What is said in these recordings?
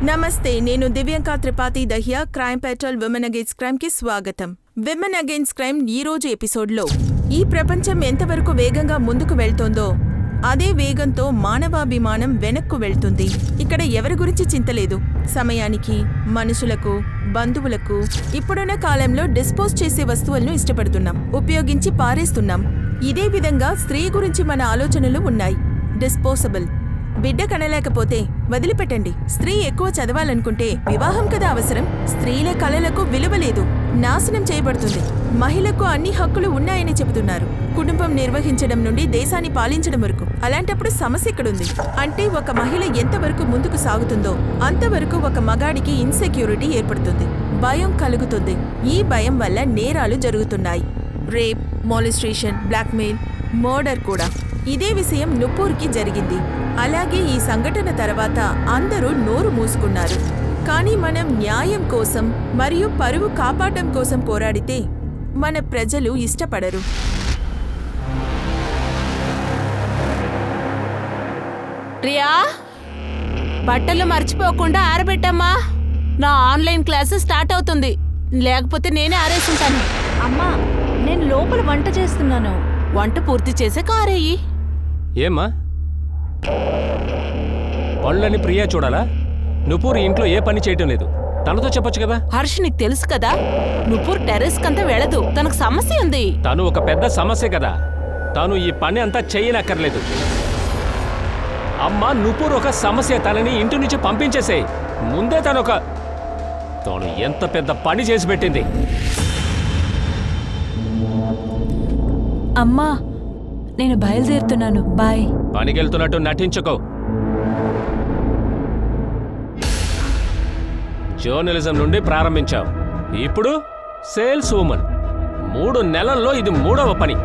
నమస్తే, నేను Divyanka Tripathi Dahiya. Crime petrol women against crime కి స్వాగతం. విమెన్ అగైన్స్ క్రైమ్ ఈ రోజు ఎపిసోడ్లో ఈ ప్రపంచం ఎంతవరకు వేగంగా ముందుకు వెళ్తోందో అదే వేగంతో మానవాభిమానం వెనక్కు వెళ్తుంది. ఇక్కడ ఎవరి గురించి చింతలేదు. సమయానికి, మనుషులకు, బంధువులకు ఇప్పుడున్న కాలంలో డిస్పోజ్ చేసే వస్తువులను ఇష్టపడుతున్నాం, ఉపయోగించి పారేస్తున్నాం. ఇదే విధంగా స్త్రీ గురించి మన ఆలోచనలు ఉన్నాయి. డిస్పోజబుల్. బిడ్డ కనలేకపోతే వదిలిపెట్టండి. స్త్రీ ఎక్కువ చదవాలనుకుంటే వివాహం కదా అవసరం. స్త్రీల కళలకు విలువలేదు, నాశనం చేయబడుతుంది. మహిళకు అన్ని హక్కులు ఉన్నాయని చెబుతున్నారు, కుటుంబం నిర్వహించడం నుండి దేశాన్ని పాలించడం వరకు. అలాంటప్పుడు సమస్య ఇక్కడుంది. అంటే ఒక మహిళ ఎంతవరకు ముందుకు సాగుతుందో అంతవరకు ఒక మగాడికి ఇన్సెక్యూరిటీ ఏర్పడుతుంది, భయం కలుగుతుంది. ఈ భయం వల్ల నేరాలు జరుగుతున్నాయి. రేప్, మాలిస్ట్రేషన్, బ్లాక్మెయిల్, మర్డర్ కూడా. ఇదే విషయం నుపూర్కి జరిగింది. అలాగే ఈ సంఘటన తర్వాత అందరూ నోరు మూసుకున్నారు. కానీ మనం న్యాయం కోసం మరియు పరువు కాపాడటం కోసం పోరాడితే మన ప్రజలు ఇష్టపడరు. ప్రియా, బట్టలు మర్చిపోకుండా ఆరబెట్టమ్మా. నా ఆన్లైన్ క్లాస్ స్టార్ట్ అవుతుంది, లేకపోతే నేనే ఆరేసుంటాను. అమ్మా, నేను లోపల వంట చేస్తున్నాను. వంట పూర్తి చేసే కారేయి. ఏమ్మా, పనులని ప్రియా చూడాలా? నుపూర్ ఇంట్లో ఏ పని చేయటం లేదు, తనతో చెప్పొచ్చు కదా. హర్ష్, నీకు తెలుసు కదా, నుపూర్ టెర్రస్ కంతా వెళ్ళదు, తనకు సమస్య ఉంది. తను ఒక పెద్ద సమస్య కదా, తను ఈ పని అంతా చేయనక్కర్లేదు. అమ్మా, నుపూర్ ఒక సమస్య, తనని ఇంటి నుంచి పంపించేసే ముందే తను ఎంత పెద్ద పని చేసి పెట్టింది. అమ్మా, నేను బయలుదేరుతున్నాను, బాయ్. పనికెళ్తున్నట్టు నటించుకో. జర్నలిజం నుండి ప్రారంభించావు, ఇప్పుడు సేల్స్ ఉమెన్. 3 నెలల్లో ఇది 3వ పని.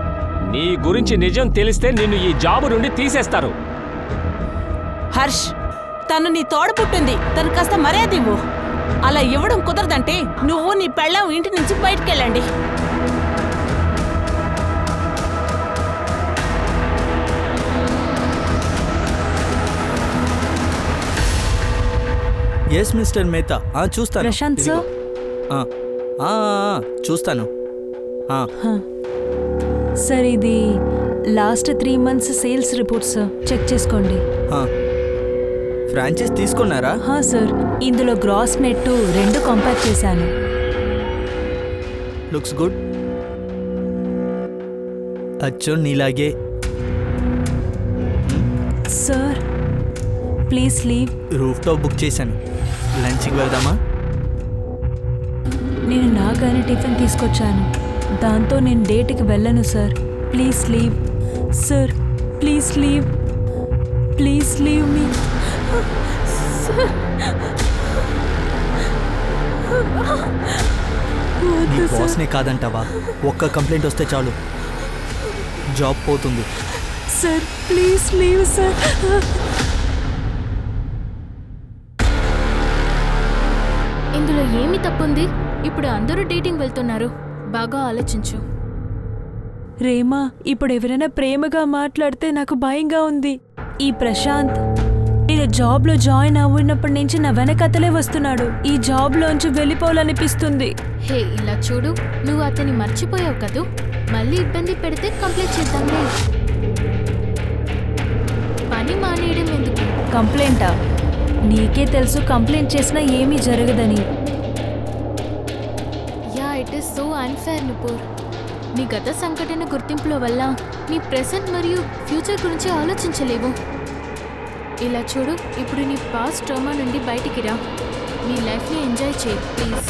నీ గురించి నిజం తెలిస్తే నిన్ను ఈ జాబు నుండి తీసేస్తారు. హర్ష్, తను నీ తోడు పుట్టింది, తను కాస్త మర్యాద ఇవ్వు. అలా ఇవ్వడం కుదరదంటే నువ్వు నీ పెళ్ళాం ఇంటి నుంచి బయటకెళ్ళండి. ఎస్ మిస్టర్ మేతా, చూస్తాను. ప్రశాంత్ సార్, చూస్తాను. సార్ ఇది last 3 months sales report sir, check చేసుకోండి. ఫ్రాంచైజ్ తీసుకున్నారా? సార్, ఇందులో గ్రాస్ నెట్ 2 కంపేర్ చేశాను. Looks good. అచ్చో నీలాగే. Sir please leave. Rooftop book చేశాను, లంచ్కి వెళ్దామా? నేను నాగానే టిఫిన్ తీసుకొచ్చాను, దాంతో నేను డేట్కి వెళ్ళను sir. Please leave sir, please leave, please leave మీ. నీ బాస్నే కాదంటావా? ఒక్క కంప్లైంట్ వస్తే చాలు, జాబ్ పోతుంది. Sir please leave sir. ఇందులో ఏమి తప్పుంది? ఇప్పుడు అందరూ డేటింగ్ వెళ్తున్నారు, బాగా ఆలోచించు. రేమా, ఇప్పుడు ఎవరైనా ప్రేమగా మాట్లాడితే నాకు భయంగా ఉంది. ఈ ప్రశాంత్ నేను జాబ్లో జాయిన్ అవ్వనప్పటి నుంచి నా వెనకతలే వస్తున్నాడు. ఈ జాబ్లోంచి వెళ్ళిపోవాలనిపిస్తుంది. హే, ఇలా చూడు, నువ్వు అతన్ని మర్చిపోయావు కదూ. మళ్ళీ ఇబ్బంది పెడితే కంప్లైంట్ చేద్దాంలే. పని మానేయడం ఎందుకు? కంప్లైంటా? నీకే తెలుసు కంప్లైంట్ చేసినా ఏమీ జరగదని. Yeah, it is so unfair Nupur. నీ గత సంఘటన గుర్తింపుల వల్ల నీ ప్రెసెంట్ మరియు ఫ్యూచర్ గురించి ఆలోచించలేవు. ఇలా చూడు, ఇప్పుడు నీ పాస్ట్ ట్రామా నుండి బయటికి రా, నీ లైఫ్ని ఎంజాయ్ చేయి ప్లీజ్.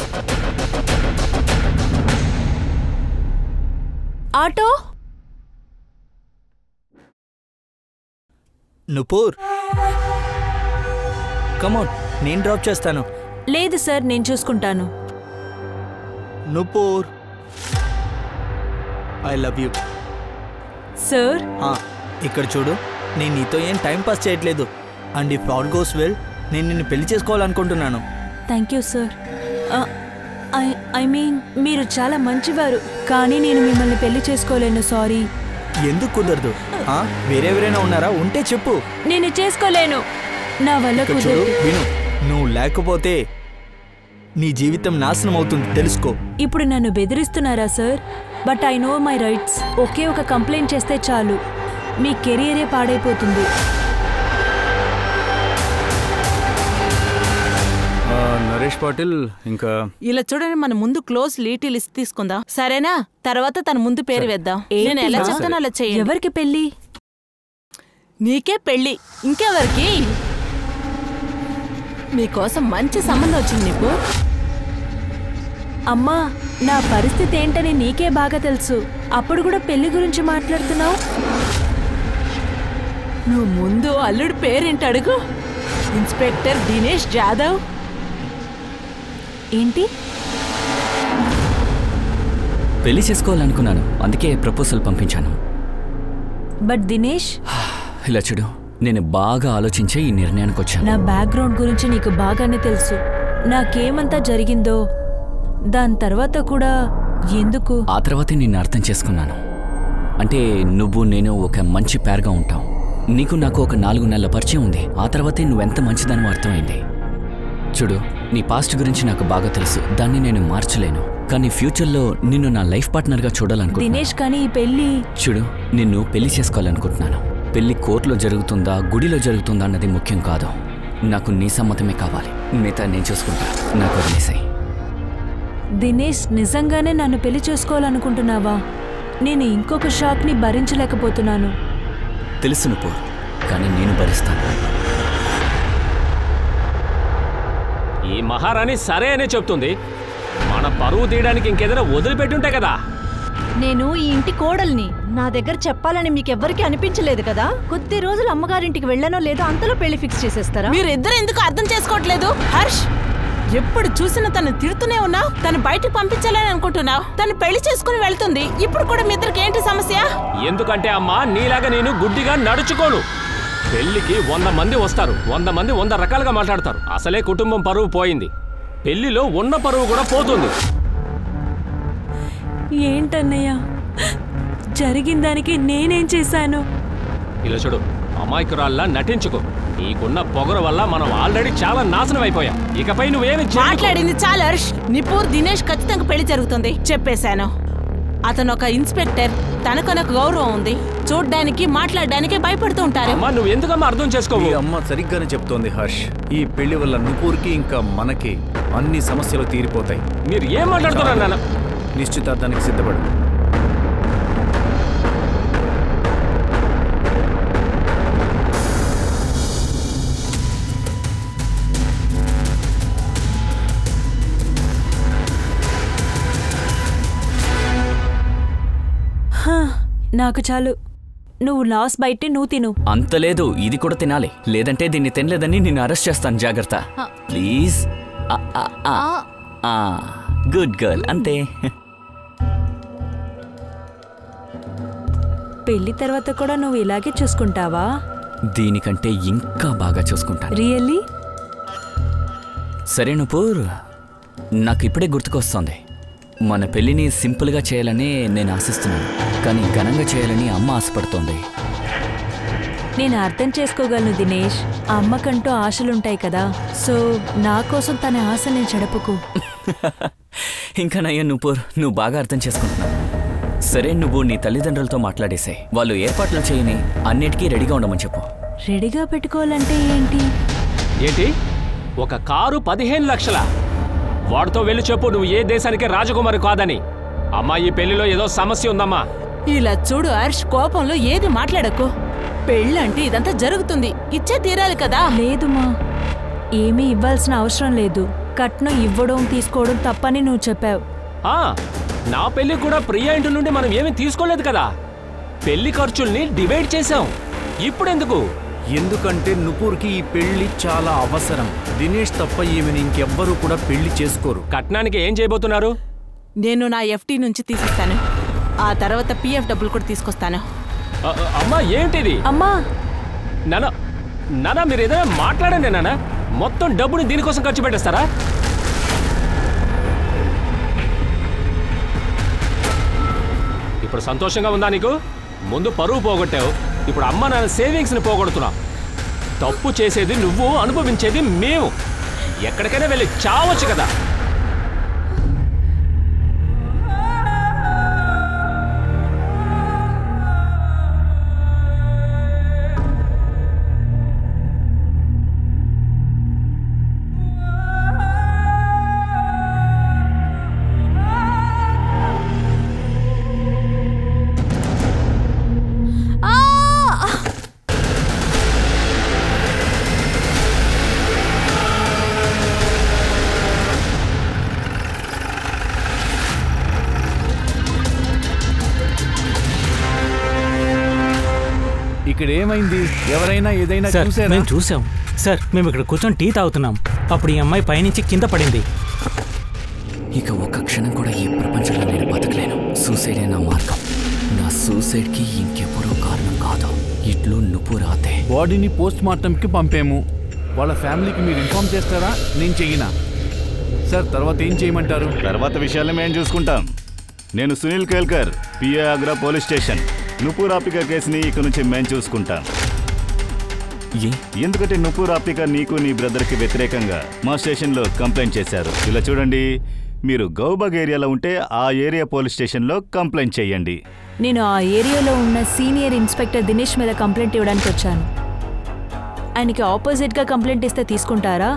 ఆటో నుపూర్, కమోన్, నేను డ్రాప్ చేస్తాను. లేదు సార్, నేను చూసుకుంటాను. Nupur, I love you. Sir ఇక్కడ చూడు, నేను నీతో ఏం టైం పాస్ చేయట్లేదు. And if all goes well, నేను నిన్ను పెళ్లి చేసుకోవాలనుకుంటున్నాను. Thank you sir. I mean మీరు చాలా మంచివారు, కానీ నేను మిమ్మల్ని పెళ్లి చేసుకోలేను. సారీ. ఎందుకు కుదరదు? వేరెవరైనా ఉన్నారా? ఉంటే చెప్పు. నేను చేసుకోలేను, నా వల్ల విను, నువ్వు లేకపోతే నీ జీవితం నాశనం అవుతుంది, తెలుసుకో. ఇప్పుడు నన్ను బెదిరిస్తున్నారా sir? But I know my rights. ఒకే ఒక కంప్లైంట్ చేస్తే చాలు, మీ కెరియరే పాడైపోతుంది. నరేష్ పాటిల్ ఇంకా ఇలా చూడండి, మన ముందు క్లోజ్ లీటీ లిస్ట్ తీసుకుందాం, సరేనా? తర్వాత తన ముందు పేరు వేద్దాం. నేను ఎలా చెప్తానో అలా చెయ్యి. ఎవరికి పెళ్ళి? నీకే పెళ్ళి, ఇంకెవరికి? మీకోసం మంచి సంబంధం వచ్చింది నీకు. అమ్మా, నా పరిస్థితి ఏంటని నీకే బాగా తెలుసు, అప్పుడు కూడా పెళ్లి గురించి మాట్లాడుతున్నావు. నువ్వు ముందు అల్లుడు పేరేంటి అడుగు. ఇన్స్పెక్టర్ దినేష్ జాదవ్. ఏంటి? పెళ్లి చేసుకోవాలనుకున్నాను, అందుకే ప్రపోజల్ పంపించాను. బట్ దినేష్, ఇలా చూడు, నేను బాగా ఆలోచించే ఈ నిర్ణయానికి వచ్చాను. నా బ్యాక్గ్రౌండ్ గురించి నీకు బాగానే తెలుసు. నాకేమంతా జరిగిందో దాని తర్వాత కూడా ఎందుకు? ఆ తర్వాతే నిన్ను అర్థం చేసుకున్నాను. అంటే నువ్వు నేను ఒక మంచి పేరుగా ఉంటాం. నీకు నాకు ఒక 4 నెలల పరిచయం ఉంది. ఆ తర్వాతే నువ్వెంత మంచిదనో అర్థమైంది. చూడు, నీ పాస్ట్ గురించి నాకు బాగా తెలుసు, దాన్ని నేను మార్చలేను. కానీ ఫ్యూచర్లో నిన్ను నా లైఫ్ పార్ట్నర్గా చూడాలనుకుంటున్నాను. దినేష్, కానీ ఈ పెళ్లి... చూడు, నిన్ను పెళ్లి చేసుకోవాలనుకుంటున్నాను. పెళ్లి కోర్టులో జరుగుతుందా గుడిలో జరుగుతుందా అన్నది ముఖ్యం కాదు. నాకు నీ సమ్మతమే కావాలి. మిగతా నేను చూసుకుంటా, నాకు వదిలేసాయి. దినేష్, నిజంగానే నన్ను పెళ్లి చేసుకోవాలనుకుంటున్నావా? నేను ఇంకొక షాక్ని భరించలేకపోతున్నాను. తెలుసు నువ్వు, కానీ నేను భరిస్తాను. ఈ మహారాణి సరే అనే చెప్తుంది. మన పరువు తీయడానికి ఇంకేదైనా వదిలిపెట్టుంటే కదా. నేను ఈ ఇంటి కోడల్ని. నా దగ్గర చెప్పాలని మీకెవ్వరికి అనిపించలేదు కదా? కొద్ది రోజులు అమ్మగారింటికి వెళ్ళనో లేదో అంతలో పెళ్లి ఫిక్స్ చేసేస్తారా? మీరిద్దరు ఎందుకు అర్థం చేసుకోవట్లేదు? హర్ష్, ఎప్పుడు చూసినా తను తిడుతూనే ఉన్నావు. తను బయటకు పంపించాలని అనుకుంటున్నావు. తను పెళ్లి చేసుకుని వెళ్తుంది. ఇప్పుడు కూడా మీ ఇద్దరికి ఏంటి సమస్య? ఎందుకంటే అమ్మా, నీలాగా నేను గుడ్డిగా నడుచుకోను. పెళ్లికి 100 మంది వస్తారు, 100 మంది 100 రకాలుగా మాట్లాడతారు. అసలే కుటుంబం పరువు పోయింది, పెళ్లిలో ఉన్న పరువు కూడా పోతుంది. ఏంటన్నయ్య, జరిగిన దానికి నేనేం చేశాను? ఇలా చూడు, అమాయకురాల్లా నటించుకో. నీకున్న పొగరు వల్ల మనం ఆల్రెడీ చాలా నాశనం అయిపోయాం. ఇకపై నువ్వేమి మాట్లాడింది చాలా. హర్ష్, నిపూర్ దినేష్ ఖచ్చితంగా పెళ్లి జరుగుతుంది చెప్పేశాను. అతను ఒక ఇన్స్పెక్టర్, తనకొనొక గౌరవం ఉంది. చూడ్డానికి మాట్లాడడానికి భయపడుతూ ఉంటారు. అమ్మా, నువ్వు ఎందుకమ్మా అర్థం చేసుకోవు? ఈ అమ్మ సరిగ్గానే చెప్తోంది హర్ష్. ఈ పెళ్లి వల్ల నుపూర్కి ఇంకా మనకి అన్ని సమస్యలు తీరిపోతాయి. మీరు ఏం మాట్లాడుతున్నారు నాన్న? నిశ్చితార్థానికి సిద్ధపడు. నాకు చాలు. నువ్వు లాస్ బయటే నువ్వు తిను. అంత లేదు, ఇది కూడా తినాలి. లేదంటే దీన్ని తినలేదని నిన్ను అరెస్ట్ చేస్తాను. జాగ్రత్త ప్లీజ్. గుడ్ గర్ల్, అంతే. పెళ్లి తర్వాత కూడా నువ్వు ఇలాగే చూసుకుంటావా? దీనికంటే ఇంకా బాగా చూసుకుంటాను. రియల్లీ? సరే నూపూర్, నాకు ఇప్పుడే గుర్తుకొస్తోంది. మన పెళ్లిని సింపుల్గా చేయాలని నేను ఆశిస్తున్నాను, కానీ ఘనంగా చేయాలని అమ్మ ఆశపడుతోంది. నేను అర్థం చేసుకోగలను దినేష్. ఆ అమ్మకంటూ ఆశలుంటాయి కదా. సో నా కోసం తన ఆశ నేను చెడపకు. ఇంకా నయ్యా నూపూర్, నువ్వు బాగా అర్థం చేసుకుంటున్నావు. సరే, నువ్వు నీ తల్లిదండ్రులతో మాట్లాడేసాయి. వాళ్ళు ఏర్పాట్లు చేయని అన్నిటికీ రెడీగా ఉండమని చెప్పు. రెడీగా పెట్టుకోవాలంటే ఏంటి? ఏంటి, ఒక కారు 15 లక్షల? వాడితో వెళ్ళి చెప్పు, నువ్వు ఏ దేశానికి రాజకుమారి కాదని. అమ్మా, ఈ పెళ్లిలో ఏదో సమస్య ఉందమ్మా. ఇలా చూడు హర్ష్, కోపంలో ఏది మాట్లాడకు. పెళ్ళంటే ఇదంతా జరుగుతుంది, ఇచ్చే తీరాలి కదా. లేదు మా, ఏమీ ఇవ్వాల్సిన అవసరం లేదు. కట్నం ఇవ్వడం తీసుకోవడం తప్పని నువ్వు చెప్పావు. నా పెళ్లి కూడా ప్రియా ఇంటి నుండి మనం ఏమీ తీసుకోలేదు కదా. పెళ్లి ఖర్చుల్ని డివైడ్ చేశాం. ఇప్పుడెందుకు? ఎందుకంటే నుపూర్కి ఈ పెళ్లి చాలా అవసరం. దినేష్ తప్ప ఈమెను ఇంకెవ్వరూ కూడా పెళ్లి చేసుకోరు. కట్నానికి ఏం చేయబోతున్నారు? నేను నా ఎఫ్టీ నుంచి తీసిస్తాను. ఆ తర్వాత పిఎఫ్ డబ్బులు కూడా తీసుకొస్తాను. అమ్మా, ఏంటిది? అమ్మా, నానా మీరు ఏదైనా మాట్లాడండి నాన్న. మొత్తం డబ్బుని దీనికోసం ఖర్చు పెట్టేస్తారా? ఇప్పుడు సంతోషంగా ఉందా నీకు? ముందు పరువు పోగొట్టావు, ఇప్పుడు అమ్మ నాన్న సేవింగ్స్ని పోగొడుతున్నావు. తప్పు చేసేది నువ్వు, అనుభవించేది మేము. ఎక్కడికైనా వెళ్ళి చావచ్చు కదా. ఇక్కడ ఏమైంది? ఎవరైనా ఏదైనా సార్, చూసారా? మేము చూసాం సార్. మేము ఇక్కడ కూర్చొని టీ తాగుతున్నాం. అప్పుడు ఈ అమ్మాయి పైనుంచి కింద పడింది. ఇక ఒక్క క్షణం కూడా ఈ ప్రపంచంలో నేను బతకలేను. సూసైడే నా మార్గం. నా సూసైడ్కి ఇంకెవరో కారణం కాదు, ఇట్లు నువ్వు రాతే. బాడీని పోస్ట్ మార్టంకి పంపాము. వాళ్ళ ఫ్యామిలీకి మీరు ఇన్ఫార్మ్ చేస్తారా? నేను చెయ్యనా? సార్, తర్వాత ఏం చేయమంటారు? తర్వాత విషయాన్ని మేము చూసుకుంటాం. నేను Sunil Kelkar, PA Agra police station. Nupur ఆపిక కేసుని ఇక నుంచి మేము చూసుకుంటాం. ఎందుకంటే నుపూర్ ఆపిక నీకు నీ బ్రదర్కి వ్యతిరేకంగా మా స్టేషన్లో కంప్లైంట్ చేశారు. ఇలా చూడండి, మీరు గౌబాగ్ ఏరియాలో ఉంటే ఆ ఏరియా పోలీస్ స్టేషన్లో కంప్లైంట్ చేయండి. నేను ఆ ఏరియాలో ఉన్న సీనియర్ ఇన్స్పెక్టర్ దినేష్ మీద కంప్లైంట్ ఇవ్వడానికి వచ్చాను. ఆయనకి ఆపోజిట్గా కంప్లైంట్ ఇస్తే తీసుకుంటారా?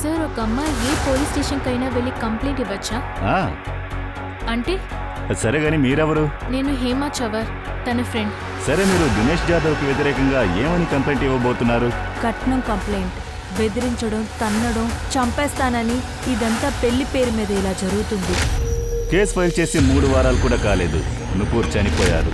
సార్, ఒక అమ్మాయి ఏ పోలీస్ స్టేషన్కైనా వెళ్ళి కంప్లైంట్ ఇవ్వచ్చా? అంటే సరే గాని మీరెవరు? నేను హేమా చవర్, తన ఫ్రెండ్. సరే, మీరు దినేష్ జాదవ్కి వ్యతిరేకంగా ఏమని కంప్లైంట్ ఇవ్వబోతున్నారు? కట్నం కంప్లైంట్. బెదిరించడం, తన్నడం, చంపేస్తానని. ఇదంతా పెళ్లి పేరు మీద ఇలా జరుగుతుంది. కేసు ఫైల్ చేసి 3 వారాలు కూడా కాలేదు. నుపూర్ చనిపోయారు.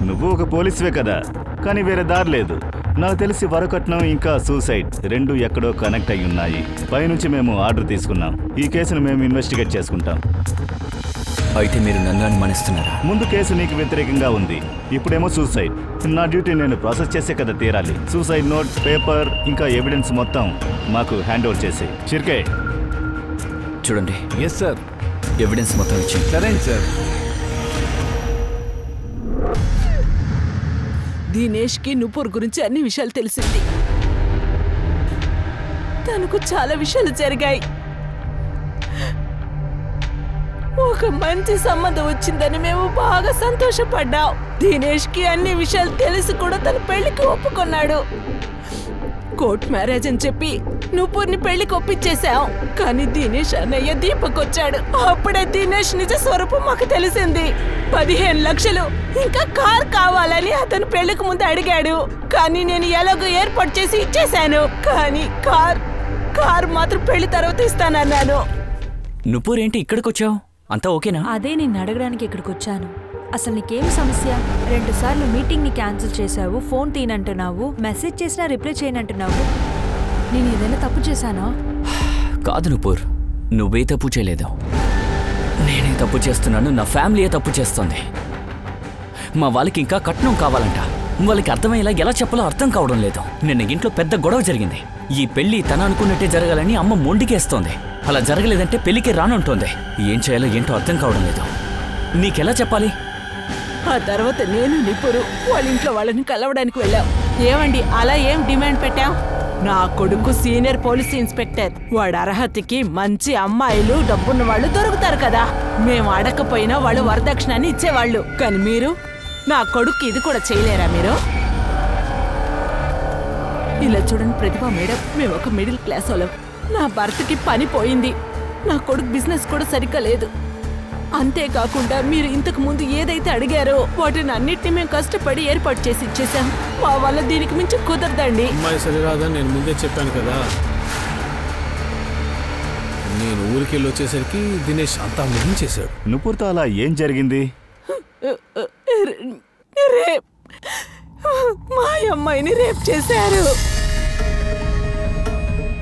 నువ్వు ఒక పోలీసువే కదా, కానీ వేరే దారి లేదు. నాకు తెలిసి వరకట్నం ఇంకా సూసైడ్ రెండు ఎక్కడో కనెక్ట్ అయి ఉన్నాయి. పైనుంచి మేము ఆర్డర్ తీసుకున్నాం. ఈ కేసును మేము ఇన్వెస్టిగేట్ చేసుకుంటాం. అయితే మీరు నన్ను అనుమానిస్తున్నారా? ముందు కేసు నీకు వ్యతిరేకంగా ఉంది, ఇప్పుడేమో సూసైడ్. నా డ్యూటీ నేను ప్రాసెస్ చేసే కదా తీరాలి. సూసైడ్ నోట్, పేపర్, ఇంకా ఎవిడెన్స్ మొత్తం మాకు హ్యాండ్ ఓవర్ చేసి. షిర్కే, చూడండి. Yes sir. ఎవిడెన్స్ మొత్తం ఇచ్చి. సరే సార్. దినేష్కి నుపూర్ గురించి అన్ని విషయాలు తెలిసింది. తనకు చాలా విషయాలు జరిగాయి. ఒక మంచి సంబంధం వచ్చిందని మేము బాగా సంతోషపడ్డాం. దినేష్కి అన్ని విషయాలు తెలిసి కూడా తన పెళ్లికి ఒప్పుకున్నాడు. కోర్ట్ మ్యారేజ్ అని చెప్పి నుపూర్ని పెళ్లికి ఒప్పించేశాం. కానీ దినేష్ అన్నయ్య దీపక్ వచ్చాడు. అప్పుడే దినేష్ నిజ స్వరూపం మాకు తెలిసింది. 15 లక్షలు ఇంకా కార్ కావాలని అతను పెళ్లికి ముందు అడిగాడు. కానీ నేను ఎలాగో ఏర్పాటు చేసి ఇచ్చేశాను. కానీ కార్ మాత్రం పెళ్లి తర్వాత ఇస్తానన్నాను. నుపూర్ ఏంటి ఇక్కడికి వచ్చావు? అంతా ఓకేనా? అదే నేను అడగడానికి ఇక్కడికి వచ్చాను. అసలు నీకేం సమస్య? 2 సార్లు మీటింగ్ని క్యాన్సిల్ చేశావు, ఫోన్ తీనంటున్నావు, మెసేజ్ చేసినా రిప్లై చేయనంటున్నావు. నేను ఏదైనా తప్పు చేశానా? కాదు నుపూర్, నువ్వే తప్పు చేయలేదు. నేనే తప్పు చేస్తున్నాను. నా ఫ్యామిలీయే తప్పు చేస్తుంది. మా వాళ్ళకి ఇంకా కట్నం కావాలంట. వాళ్ళకి అర్థమయ్యేలా ఎలా చెప్పాలో అర్థం కావడం లేదు. నిన్న ఇంట్లో పెద్ద గొడవ జరిగింది. ఈ పెళ్లి తన అనుకున్నట్టే జరగాలని అమ్మ మొండికేస్తోంది. అలా జరగలేదంటే పెళ్లికి రానంటోంది. ఏం చేయాలో ఏంటో అర్థం కావడం లేదు. నీకెలా చెప్పాలి? ఆ తర్వాత నేను నిపురు వాళ్ళ ఇంట్లో వాళ్ళని కలవడానికి వెళ్ళాం. ఏమండి, అలా ఏం డిమాండ్ పెట్టాం? నా కొడుకు సీనియర్ పోలీస్ ఇన్స్పెక్టర్. వాడు అర్హతకి మంచి అమ్మాయిలు, డబ్బున్న వాళ్ళు దొరుకుతారు కదా. మేము అడగకపోయినా వాళ్ళు వరదక్షిణాన్ని ఇచ్చేవాళ్ళు. కానీ మీరు నా కొడుకు ఇది కూడా చేయలేరా? మీరు ఇలా చూడండి ప్రతిభ మేడం, మేము ఒక మిడిల్ క్లాస్ వాళ్ళం. నా భర్తకి పని పోయింది. నా కొడుకు బిజినెస్ కూడా సరిగ్గా లేదు. అంతేకాకుండా మీరు ఇంతకు ముందు ఏదైతే అడిగారో వాటిని అన్నిటినీ మేము కష్టపడి ఏర్పాటు చేసి ఇచ్చేసాం. మా వల్ల దీనికి మించి కుదరదండి. అమ్మాయి సరిరాదని నేను ముందే చెప్పాను కదా. నేను ఊరికి వెళ్ళి వచ్చేసరికి దినేష్ అంతా ముగించేశాడు. నుపూర్తో అలా ఏం జరిగింది? రేప్. మా అమ్మాయిని రేప్ చేశారు.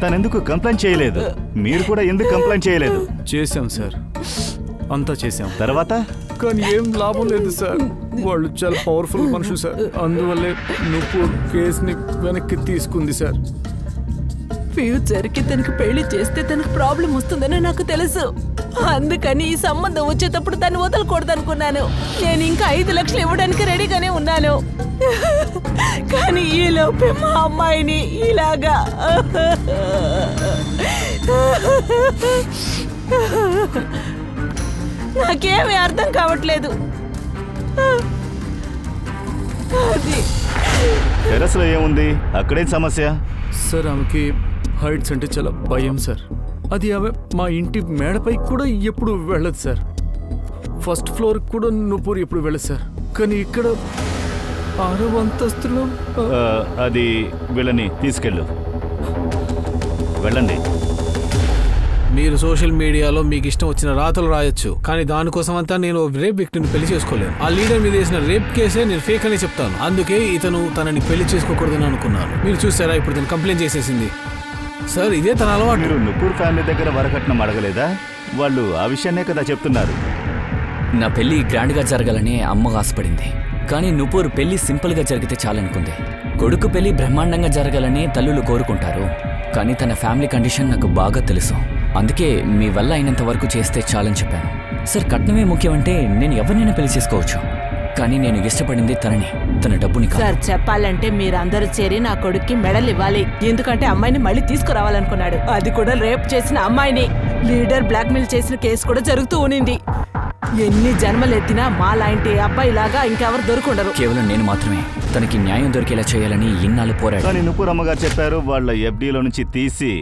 తనెందుకు కంప్లైంట్ చేయలేదు? మీరు కూడా ఎందుకు కంప్లైంట్ చేయలేదు? చేశాం సార్, అంతా చేశాం. తర్వాత కానీ ఏం లాభం లేదు సార్. వాళ్ళు చాలా పవర్ఫుల్ మనుషులు సార్. అందువల్లే నుపూర్ కేసుని వెనక్కి తీసుకుంది సార్. ఫ్యూచర్కి తనకు పెళ్లి చేస్తే తనకు ప్రాబ్లం వస్తుందని నాకు తెలుసు. అందుకని ఈ సంబంధం వచ్చేటప్పుడు తను వదలకూడదనుకున్నాను. నేను ఇంకా 5 లక్షలు ఇవ్వడానికి రెడీగానే ఉన్నాను. కానీ ఈ లోపే మా అమ్మాయిని ఇలాగా నాకేమీ అర్థం కావట్లేదు. అది టెర్రస్లో ఏముంది? అక్కడేం సమస్య? సార్ ఆమెకి హైట్స్ అంటే చాలా భయం సార్. అది ఆమె మా ఇంటి మేడపై కూడా ఎప్పుడు వెళ్ళదు సార్. ఫస్ట్ ఫ్లోర్ కూడా నుపూర్ ఎప్పుడు వెళ్ళదు సార్. కానీ ఇక్కడ 6వ అంతస్తులో అది వీళ్ళని తీసుకెళ్ళు. వెళ్ళండి. మీరు సోషల్ మీడియాలో మీకు ఇష్టం వచ్చిన రాతలు రాయొచ్చు, కానీ దానికోసం అంతా నేను రేప్ విక్టిమ్ని పెళ్లి చేసుకోలేను. ఆ లీడర్ మీద వేసిన రేప్ కేసే నేను ఫేక్ అని చెప్తాను. అందుకే ఇతను తనని పెళ్లి చేసుకోకూడదని అనుకున్నాను. మీరు చూసారా, ఇప్పుడు తను కంప్లైంట్ చేసేసింది. సార్ ఇదే తన అలవాటు. మీరు నుపూర్ ఫ్యామిలీ దగ్గర వరకట్నం అడగలేదా? వాళ్ళు ఆ విషయాన్నే కదా చెప్తున్నారు. నా పెళ్లి గ్రాండ్గా జరగాలని అమ్మ ఆశపడింది, కానీ నుపూర్ పెళ్లి సింపుల్గా జరిగితే చాలనుకుంది. కొడుకు పెళ్లి బ్రహ్మాండంగా జరగాలని తల్లులు కోరుకుంటారు, కానీ తన ఫ్యామిలీ కండిషన్ నాకు బాగా తెలుసు. అందుకే మీ వల్ల అయినంత వరకు చేస్తే చాలని చెప్పాను. సార్ కట్నమే ముఖ్యమంటే నేను ఎవరినైనా పెళ్లి చేసుకోవచ్చు, కానీ నేను ఇష్టపడింది తనని, తన డబ్బుని కాదు. సార్ చెప్పాలంటే మీరందరూ చేరి నా కొడుక్కి మెడల్ ఇవ్వాలి. ఎందుకంటే అమ్మాయిని మళ్ళీ తీసుకురావాలనుకున్నాడు. అది కూడా రేప్ చేసిన అమ్మాయిని. లీడర్ బ్లాక్మెయిల్ చేసిన కేసు కూడా జరుగుతూ ఉనింది. ఎన్ని జన్మలు ఎత్తినా మా లాంటి అబ్బాయిలాగా ఇంకెవరు దొరుకుండరు. కేవలం నేను మాత్రమే తనకి న్యాయం దొరికేలా చేయాలని ఇన్నాళ్ళు పోరాడు. కానీ నుపూర్ అమ్మగారు చెప్పారు వాళ్ళ ఎఫ్డీలో నుంచి తీసి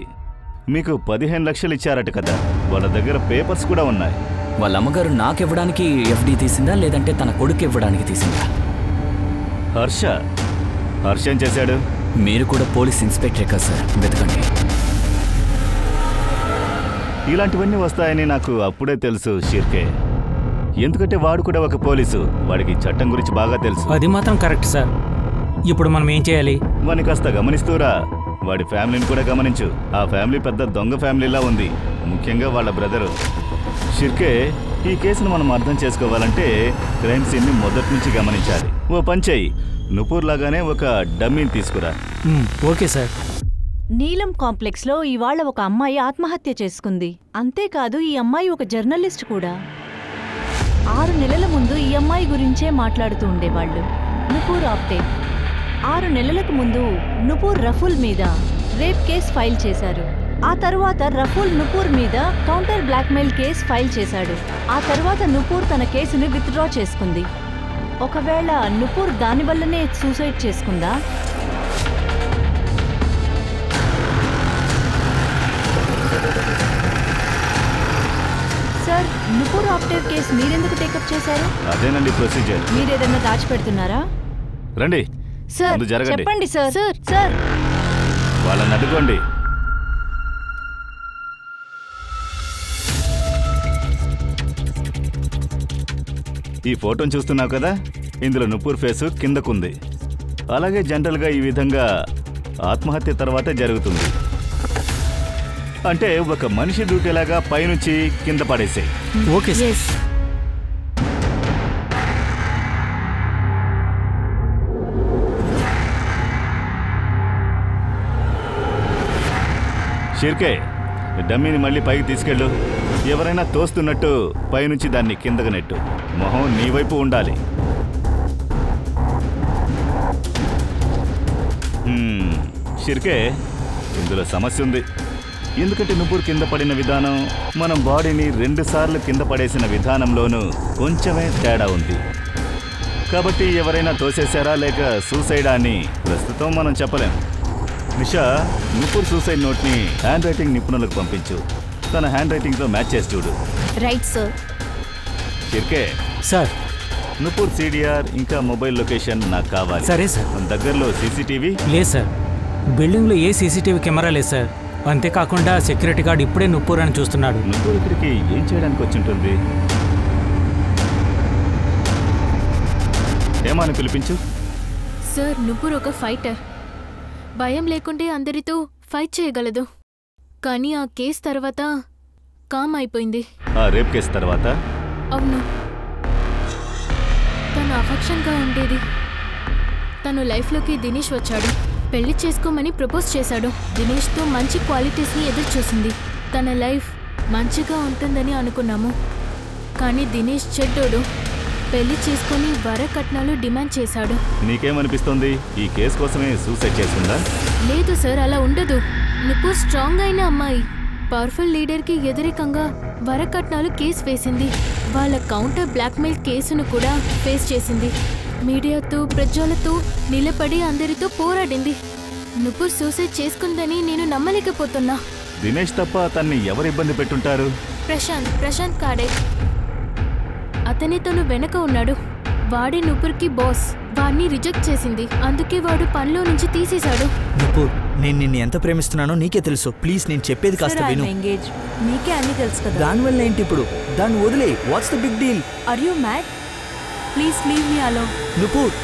మీకు 15 లక్షలు ఇచ్చారట కదా. వాళ్ళ దగ్గర పేపర్స్ కూడా ఉన్నాయి. వాళ్ళ అమ్మగారు నాకివ్వడానికి ఎఫ్డీ తీసిందా, లేదంటే తన కొడుకు ఇవ్వడానికి తీసిందా? హర్ష ఏం చేశాడు? మీరు కూడా పోలీస్ ఇన్స్పెక్టరే కదా సార్, వెతకండి. ఇలాంటివన్నీ వస్తాయని నాకు అప్పుడే తెలుసు షిర్కే. ఎందుకంటే వాడు కూడా ఒక పోలీసు, వాడికి చట్టం గురించి బాగా తెలుసు. అది మాత్రం కరెక్ట్ సార్. ఇప్పుడు మనం ఏం చేయాలి? వాడిని కాస్త గమనిస్తూరా. వాడి ఫ్యామిలీని కూడా గమనించు. ఆ ఫ్యామిలీ పెద్ద దొంగ ఫ్యామిలీలా ఉంది, ముఖ్యంగా వాళ్ళ బ్రదరు. షిర్కే, ఈ కేసును మనం అర్థం చేసుకోవాలంటే క్రైమ్ సీన్ని మొదటి నుంచి గమనించాలి. ఓ పని చెయ్యి, నుపూర్ లాగానే ఒక డమ్మీని తీసుకురా. Okay sir. నీలం కాంప్లెక్స్లో ఇవాళ ఒక అమ్మాయి ఆత్మహత్య చేసుకుంది. అంతేకాదు ఈ అమ్మాయి ఒక జర్నలిస్ట్ కూడా. 6 నెలల ముందు ఈ అమ్మాయి గురించే మాట్లాడుతూ ఉండేవాళ్ళు. నుపూర్ ఆప్టే 6 నెలలకు ముందు నుపూర్ రఫూల్ మీద రేప్ కేస్ ఫైల్ చేశారు. ఆ తర్వాత రఫూల్ నుపూర్ మీద కౌంటర్ బ్లాక్మెయిల్ కేస్ ఫైల్ చేశాడు. ఆ తర్వాత నుపూర్ తన కేసుని విత్డ్రా చేసుకుంది. ఒకవేళ నుపూర్ దానివల్లనే సూసైడ్ చేసుకుందా? సార్, నుపూర్ ఆప్టేవ్ కేసు మీరెందుకు టేకప్ చేశారు? అదేనండి ప్రొసీజర్. మీరేదన్నా దాచిపెడుతున్నారా? రండి సార్, చెప్పండి సార్. సార్ వాళ్ళని అడ్డుకోండి. ఈ ఫోటోను చూస్తున్నావు కదా, ఇందులో నుపూర్ ఫేసు కిందకుంది. అలాగే జనరల్గా ఈ విధంగా ఆత్మహత్య తర్వాత జరుగుతుంది. అంటే ఒక మనిషి దూకేలాగా పైనుంచి కింద పడేసే. Okay sir. షిర్కే, డమ్మీని మళ్ళీ పైకి తీసుకెళ్ళు. ఎవరైనా తోస్తున్నట్టు పైనుంచి దాన్ని కిందకు నెట్టు. మొహం నీ వైపు ఉండాలి. షిర్కే, ఇందులో సమస్య ఉంది. ఎందుకంటే నుపూర్ కింద పడిన విధానం మనం బాడీని 2 సార్లు కింద పడేసిన విధానంలోనూ కొంచెమే తేడా ఉంది. కాబట్టి ఎవరైనా తోసేశారా లేక సూసైడా అని ప్రస్తుతం మనం చెప్పలేం. నిషా, నుపూర్ సూసైడ్ నోట్ని హ్యాండ్ రైటింగ్ నిపుణులకు పంపించు. తన హ్యాండ్ రైటింగ్తో మ్యాచ్ చేసి చూడు. Right sir. Shirke sir, Nupur CDR ఇంకా మొబైల్ లొకేషన్ నాకు కావాలి. సరే సార్. మన దగ్గరలో సీసీటీవీ లేదు సార్. బిల్డింగ్లో ఏ సీసీటీవీ కెమెరా లేదు సార్. అంతేకాకుండా సెక్యూరిటీ గార్డ్ ఇప్పుడే నుపూర్ అని చూస్తున్నాడు. నుపూర్ ఇక్కడికి ఏం చేయడానికి వచ్చి ఉంటుంది? ఏమని పిలిపించు. సార్, నుపూర్ ఒక ఫైటర్. భయం లేకుంటే అందరితో ఫైట్ చేయగలదు. కానీ ఆ కేసు తర్వాత కామ్ అయిపోయింది. ఆ రేప్ కేసు తర్వాత? అవును. తను అఫెక్షన్గా ఉండేది. తను లైఫ్లోకి దినేష్ వచ్చాడు. పెళ్లి చేసుకోమని ప్రపోజ్ చేశాడు. దినేష్తో మంచి క్వాలిటీస్ని ఎదురు చూసింది. తన లైఫ్ మంచిగా ఉంటుందని అనుకున్నాము. కానీ దినేష్ చెడ్డోడు. పెళ్లి చేసుకుని వరకట్నాలు డిమాండ్ చేశాడు. నీకేమనిపిస్తుంది? ఈ కేసు కోసమే సూసైడ్ చేసుకుందా? లేదు సార్, అలా ఉండదు. నుపూర్ స్ట్రాంగ్ అయిన అమ్మాయి. పవర్ఫుల్ లీడర్కి వ్యతిరేకంగా వరకట్నాలు కేసు వేసింది. వాళ్ళ కౌంటర్ బ్లాక్మెయిల్ కేసును కూడా ఫేస్ చేసింది. మీడియాతో ప్రజలతో నిలబడి అందరితో పోరాడింది. నుపూర్ సూసైడ్ చేసుకుందని నేను నమ్మలేకపోతున్నా. దినేష్ తప్ప అతన్ని ఎవరు ఇబ్బంది పెట్టుంటారు? ప్రశాంత్ కాడే. అతనే తను వెనక ఉన్నాడు. వాడే నుపూర్కి బాస్. వాడిని రిజెక్ట్ చేసింది. అందుకే వాడు పనిలో నుంచి తీసేశాడు. నుపూర్, నేను నిన్ను ఎంత ప్రేమిస్తున్నానో నీకే తెలుసు. ప్లీజ్ నేను చెప్పేది కాస్త విను. నీకే అన్ని తెలుసు కదా. దానివల్ల ఏంటి ఇప్పుడు? దాన్ని వదిలే. What's the big deal? Are you mad? Please leave me alone. Nupur.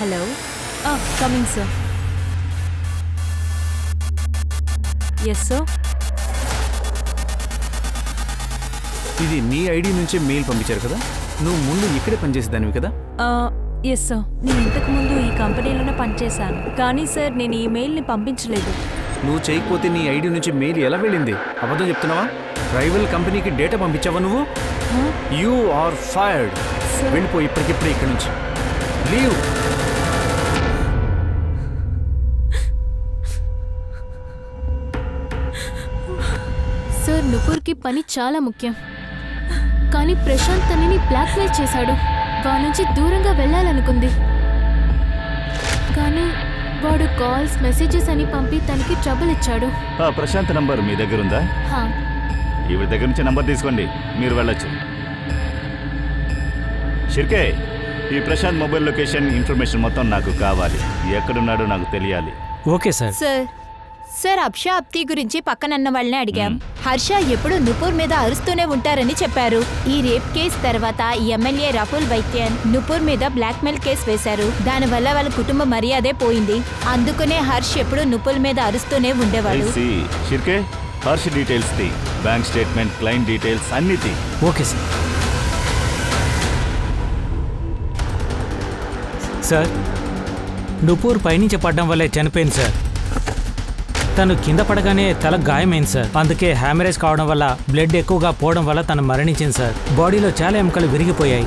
Hello. Coming sir. Yes sir. ఇది నీ ఐడి నుంచే మెయిల్ పంపించారు కదా? నువ్వు ముందు ఇక్కడే పనిచేసేదానివి కదా? Yes sir. నేను ఇంతకు ముందు ఈ కంపెనీలోనే పనిచేశాను. కానీ సార్ నేను ఈ మెయిల్ని పంపించలేదు. నువ్వు చేయకపోతే నీ ఐడి నుంచి మెయిల్ ఎలా వెళ్ళింది? అబద్ధం చెప్తున్నావా? రైవల్ కంపెనీకి డేటా పంపించావా నువ్వు? You are fired. వెళ్ళిపో ఇప్పటికిప్పుడే ఇక్కడి నుంచి. లీవ్. సార్, నుపూర్కి పని చాలా ముఖ్యం. కానీ ప్రశాంత్ తనని బ్లాక్మెయిల్ చేశాడు. వాడి నుంచి దూరంగా వెళ్ళాలనుకుంది. కానీ వాడు కాల్స్ మెసేజెస్ అని పంపి తనకి ట్రబుల్ ఇచ్చాడు. ప్రశాంత్ నంబర్ మీ దగ్గర ఉందా? ఈవిడ దగ్గర నుంచి నంబర్ తీసుకోండి, మీరు వెళ్ళొచ్చు. షిర్కే, ఈ ప్రశాంత్ మొబైల్ లొకేషన్ ఇన్ఫర్మేషన్ మొత్తం నాకు కావాలి. ఎక్కడున్నాడో నాకు తెలియాలి. Okay sir. సార్ అబ్షా అప్తి గురించి పక్కనన్న వాళ్ళని అడిగాం. హర్ష ఎప్పుడు నుపూర్ మీద అరుస్తూనే ఉంటారని చెప్పారు. ఈ రేప్ కేసు తర్వాత ఎమ్మెల్యే రఫుల్ వైద్యన్ నుపూర్ మీద బ్లాక్మెయిల్ కేసు వేశారు. దానివల్ల వాళ్ళ కుటుంబ మర్యాదే పోయింది. అందుకనే హర్ష్ ఎప్పుడు నుపూర్ మీద అరుస్తూనే ఉండేవాడు. షిర్కే, హర్ష్ డీటెయిల్స్ ది, బ్యాంక్ స్టేట్మెంట్, క్లయింట్ డీటెయిల్స్ అన్ని ది. Okay sir. సార్, నుపూర్ పైనుంచి పడడం వల్లే చనిపోయింది సార్. తను కింద పడగానే తల గాయమైంది సార్. అందుకే హ్యామరేజ్ కావడం వల్ల బ్లడ్ ఎక్కువగా పోవడం వల్ల తను మరణించింది సార్. బాడీలో చాలా ఎముకలు విరిగిపోయాయి.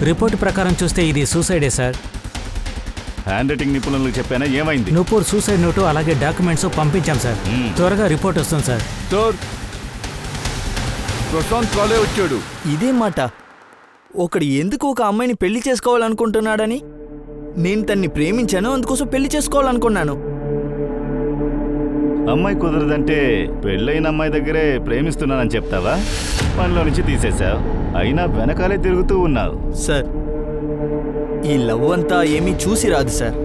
రిపోర్ట్ ప్రకారం చూస్తే ఇది సూసైడే సార్. హ్యాండ్ రైటింగ్ నిపుణులకు చెప్పానా? ఏమైంది? నుపూర్ సూసైడ్ నోటు అలాగే డాక్యుమెంట్స్ పంపించాం సార్. త్వరగా రిపోర్ట్ వస్తుంది సార్. ప్రశాంత్ కాలే వచ్చాడు. ఇదే మాట. ఒకడు ఎందుకు ఒక అమ్మాయిని పెళ్లి చేసుకోవాలనుకుంటున్నాడని? నేను తన్ని ప్రేమించాను, అందుకోసం పెళ్లి చేసుకోవాలనుకున్నాను. అమ్మాయి కుదరదంటే పెళ్ళైన అమ్మాయి దగ్గరే ప్రేమిస్తున్నానని చెప్తావా? పనిలో నుంచి తీసేశావు, అయినా వెనకాలే తిరుగుతూ ఉన్నావు. సార్, ఈ లవ్ అంతా ఏమీ చూసి రాదు సార్.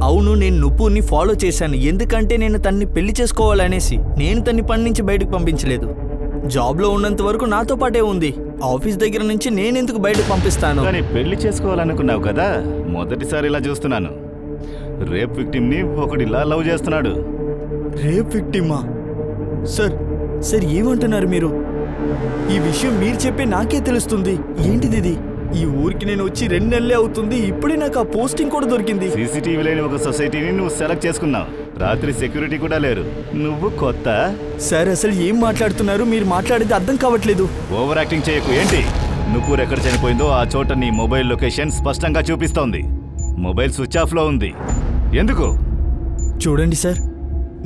అవును, నేను నుపూర్ని ఫాలో చేశాను. ఎందుకంటే నేను తన్ని పెళ్లి చేసుకోవాలనేసి. నేను తన్ని పని నుంచి బయటకు పంపించలేదు. జాబ్లో ఉన్నంత వరకు నాతో పాటే ఉంది. ఆఫీస్ దగ్గర నుంచి నేనెందుకు బయటకు పంపిస్తాను? కానీ పెళ్లి చేసుకోవాలనుకున్నావు కదా. మొదటిసారి ఇలా చూస్తున్నాను. రేప్ విక్టిమ్ని ఒకడిలా లవ్ చేస్తున్నాడు. రేప్ విక్టిమా? సార్ సార్ ఏమంటున్నారు మీరు? ఈ విషయం మీరు చెప్పే నాకే తెలుస్తుంది. ఏంటిది ఇది? ఈ ఊరికి నేను వచ్చి 2 నెలలే అవుతుంది. ఇప్పుడే నాకు ఆ పోస్టింగ్ కూడా దొరికింది. సీసీటీవీ లేని ఒక సొసైటీని నువ్వు సెలెక్ట్ చేసుకున్నావు. రాత్రి సెక్యూరిటీ కూడా లేరు. నువ్వు కొత్త? సార్ అసలు ఏం మాట్లాడుతున్నారు? మీరు మాట్లాడేది అర్థం కావట్లేదు. ఓవర్ యాక్టింగ్ చేయకు. ఏంటి? నుపూర్ ఎక్కడ చనిపోయిందో ఆ చోట నీ మొబైల్ లొకేషన్ స్పష్టంగా చూపిస్తోంది. మొబైల్ స్విచ్ ఆఫ్ లో ఉంది. ఎందుకు? చూడండి సార్,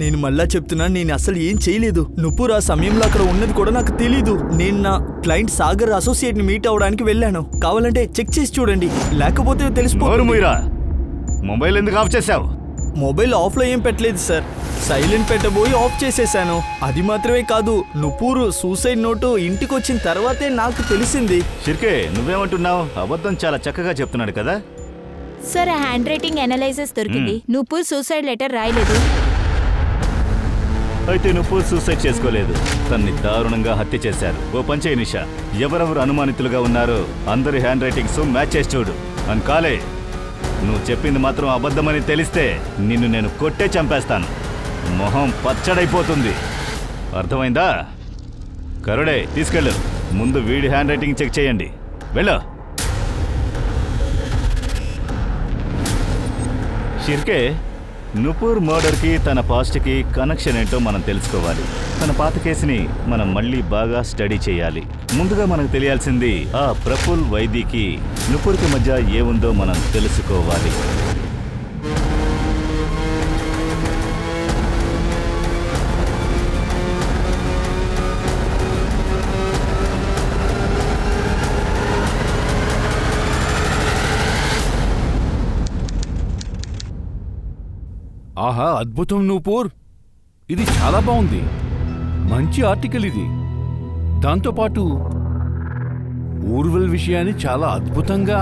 నేను మళ్ళా చెప్తున్నాను, నేను అసలు ఏం చేయలేదు. నుపూర్ ఆ సమయంలో అక్కడ ఉన్నది కూడా నాకు తెలీదు. నేను నా క్లయింట్ సాగర్ అసోసియేట్ ని మీట్ అవడానికి వెళ్ళాను. కావాలంటే చెక్ చేసి చూడండి, లేకపోతే తెలిసిపోతుంది. మొబైల్ ఎందుకు ఆఫ్ చేశావు? మొబైల్ ఆఫ్ లో ఏం పెట్టలేదు సార్. సైలెంట్ పెట్టబోయి ఆఫ్ చేసేసాను. అది మాత్రమే కాదు, నుపూర్ సూసైడ్ నోటు ఇంటికి వచ్చిన తర్వాతే నాకు తెలిసింది. షిర్కే, నువ్వేమంటున్నావు? అబద్ధం చాలా చక్కగా చెప్తున్నాడు కదా. సార్, హ్యాండ్ రైటింగ్ అనాలైసిస్ దొరికింది. నుపూర్ సూసైడ్ లెటర్ రాయలేదు. అయితే నుపూర్ సూసైడ్ చేసుకోలేదు. తన్ని దారుణంగా హత్య చేశారు. ఓ పంచే నిషా, ఎవరెవరు అనుమానితులుగా ఉన్నారో అందరి హ్యాండ్ రైటింగ్స్ మ్యాచ్ చేసి చూడు. అని కాలే, నువ్వు చెప్పింది మాత్రం అబద్ధమని తెలిస్తే నిన్ను నేను కొట్టే చంపేస్తాను. మొహం పచ్చడైపోతుంది. అర్థమైందా? కరుడే, తీసుకెళ్ళు. ముందు వీడి హ్యాండ్ రైటింగ్ చెక్ చేయండి. వెళ్ళు. షిర్కే, నుపూర్ మర్డర్కి తన పాస్ట్కి కనెక్షన్ ఏంటో మనం తెలుసుకోవాలి. తన పాత కేసుని మనం మళ్ళీ బాగా స్టడీ చేయాలి. ముందుగా మనకు తెలియాల్సింది ఆ ప్రఫుల్ వైద్యకి నుపూర్కి మధ్య ఏముందో మనం తెలుసుకోవాలి. అద్భుతం నూపూర్. ఇది చాలా బాగుంది. మంచి ఆర్టికల్ ఇది. దాంతోపాటు ఊర్వల్ విషయాన్ని చాలా అద్భుతంగా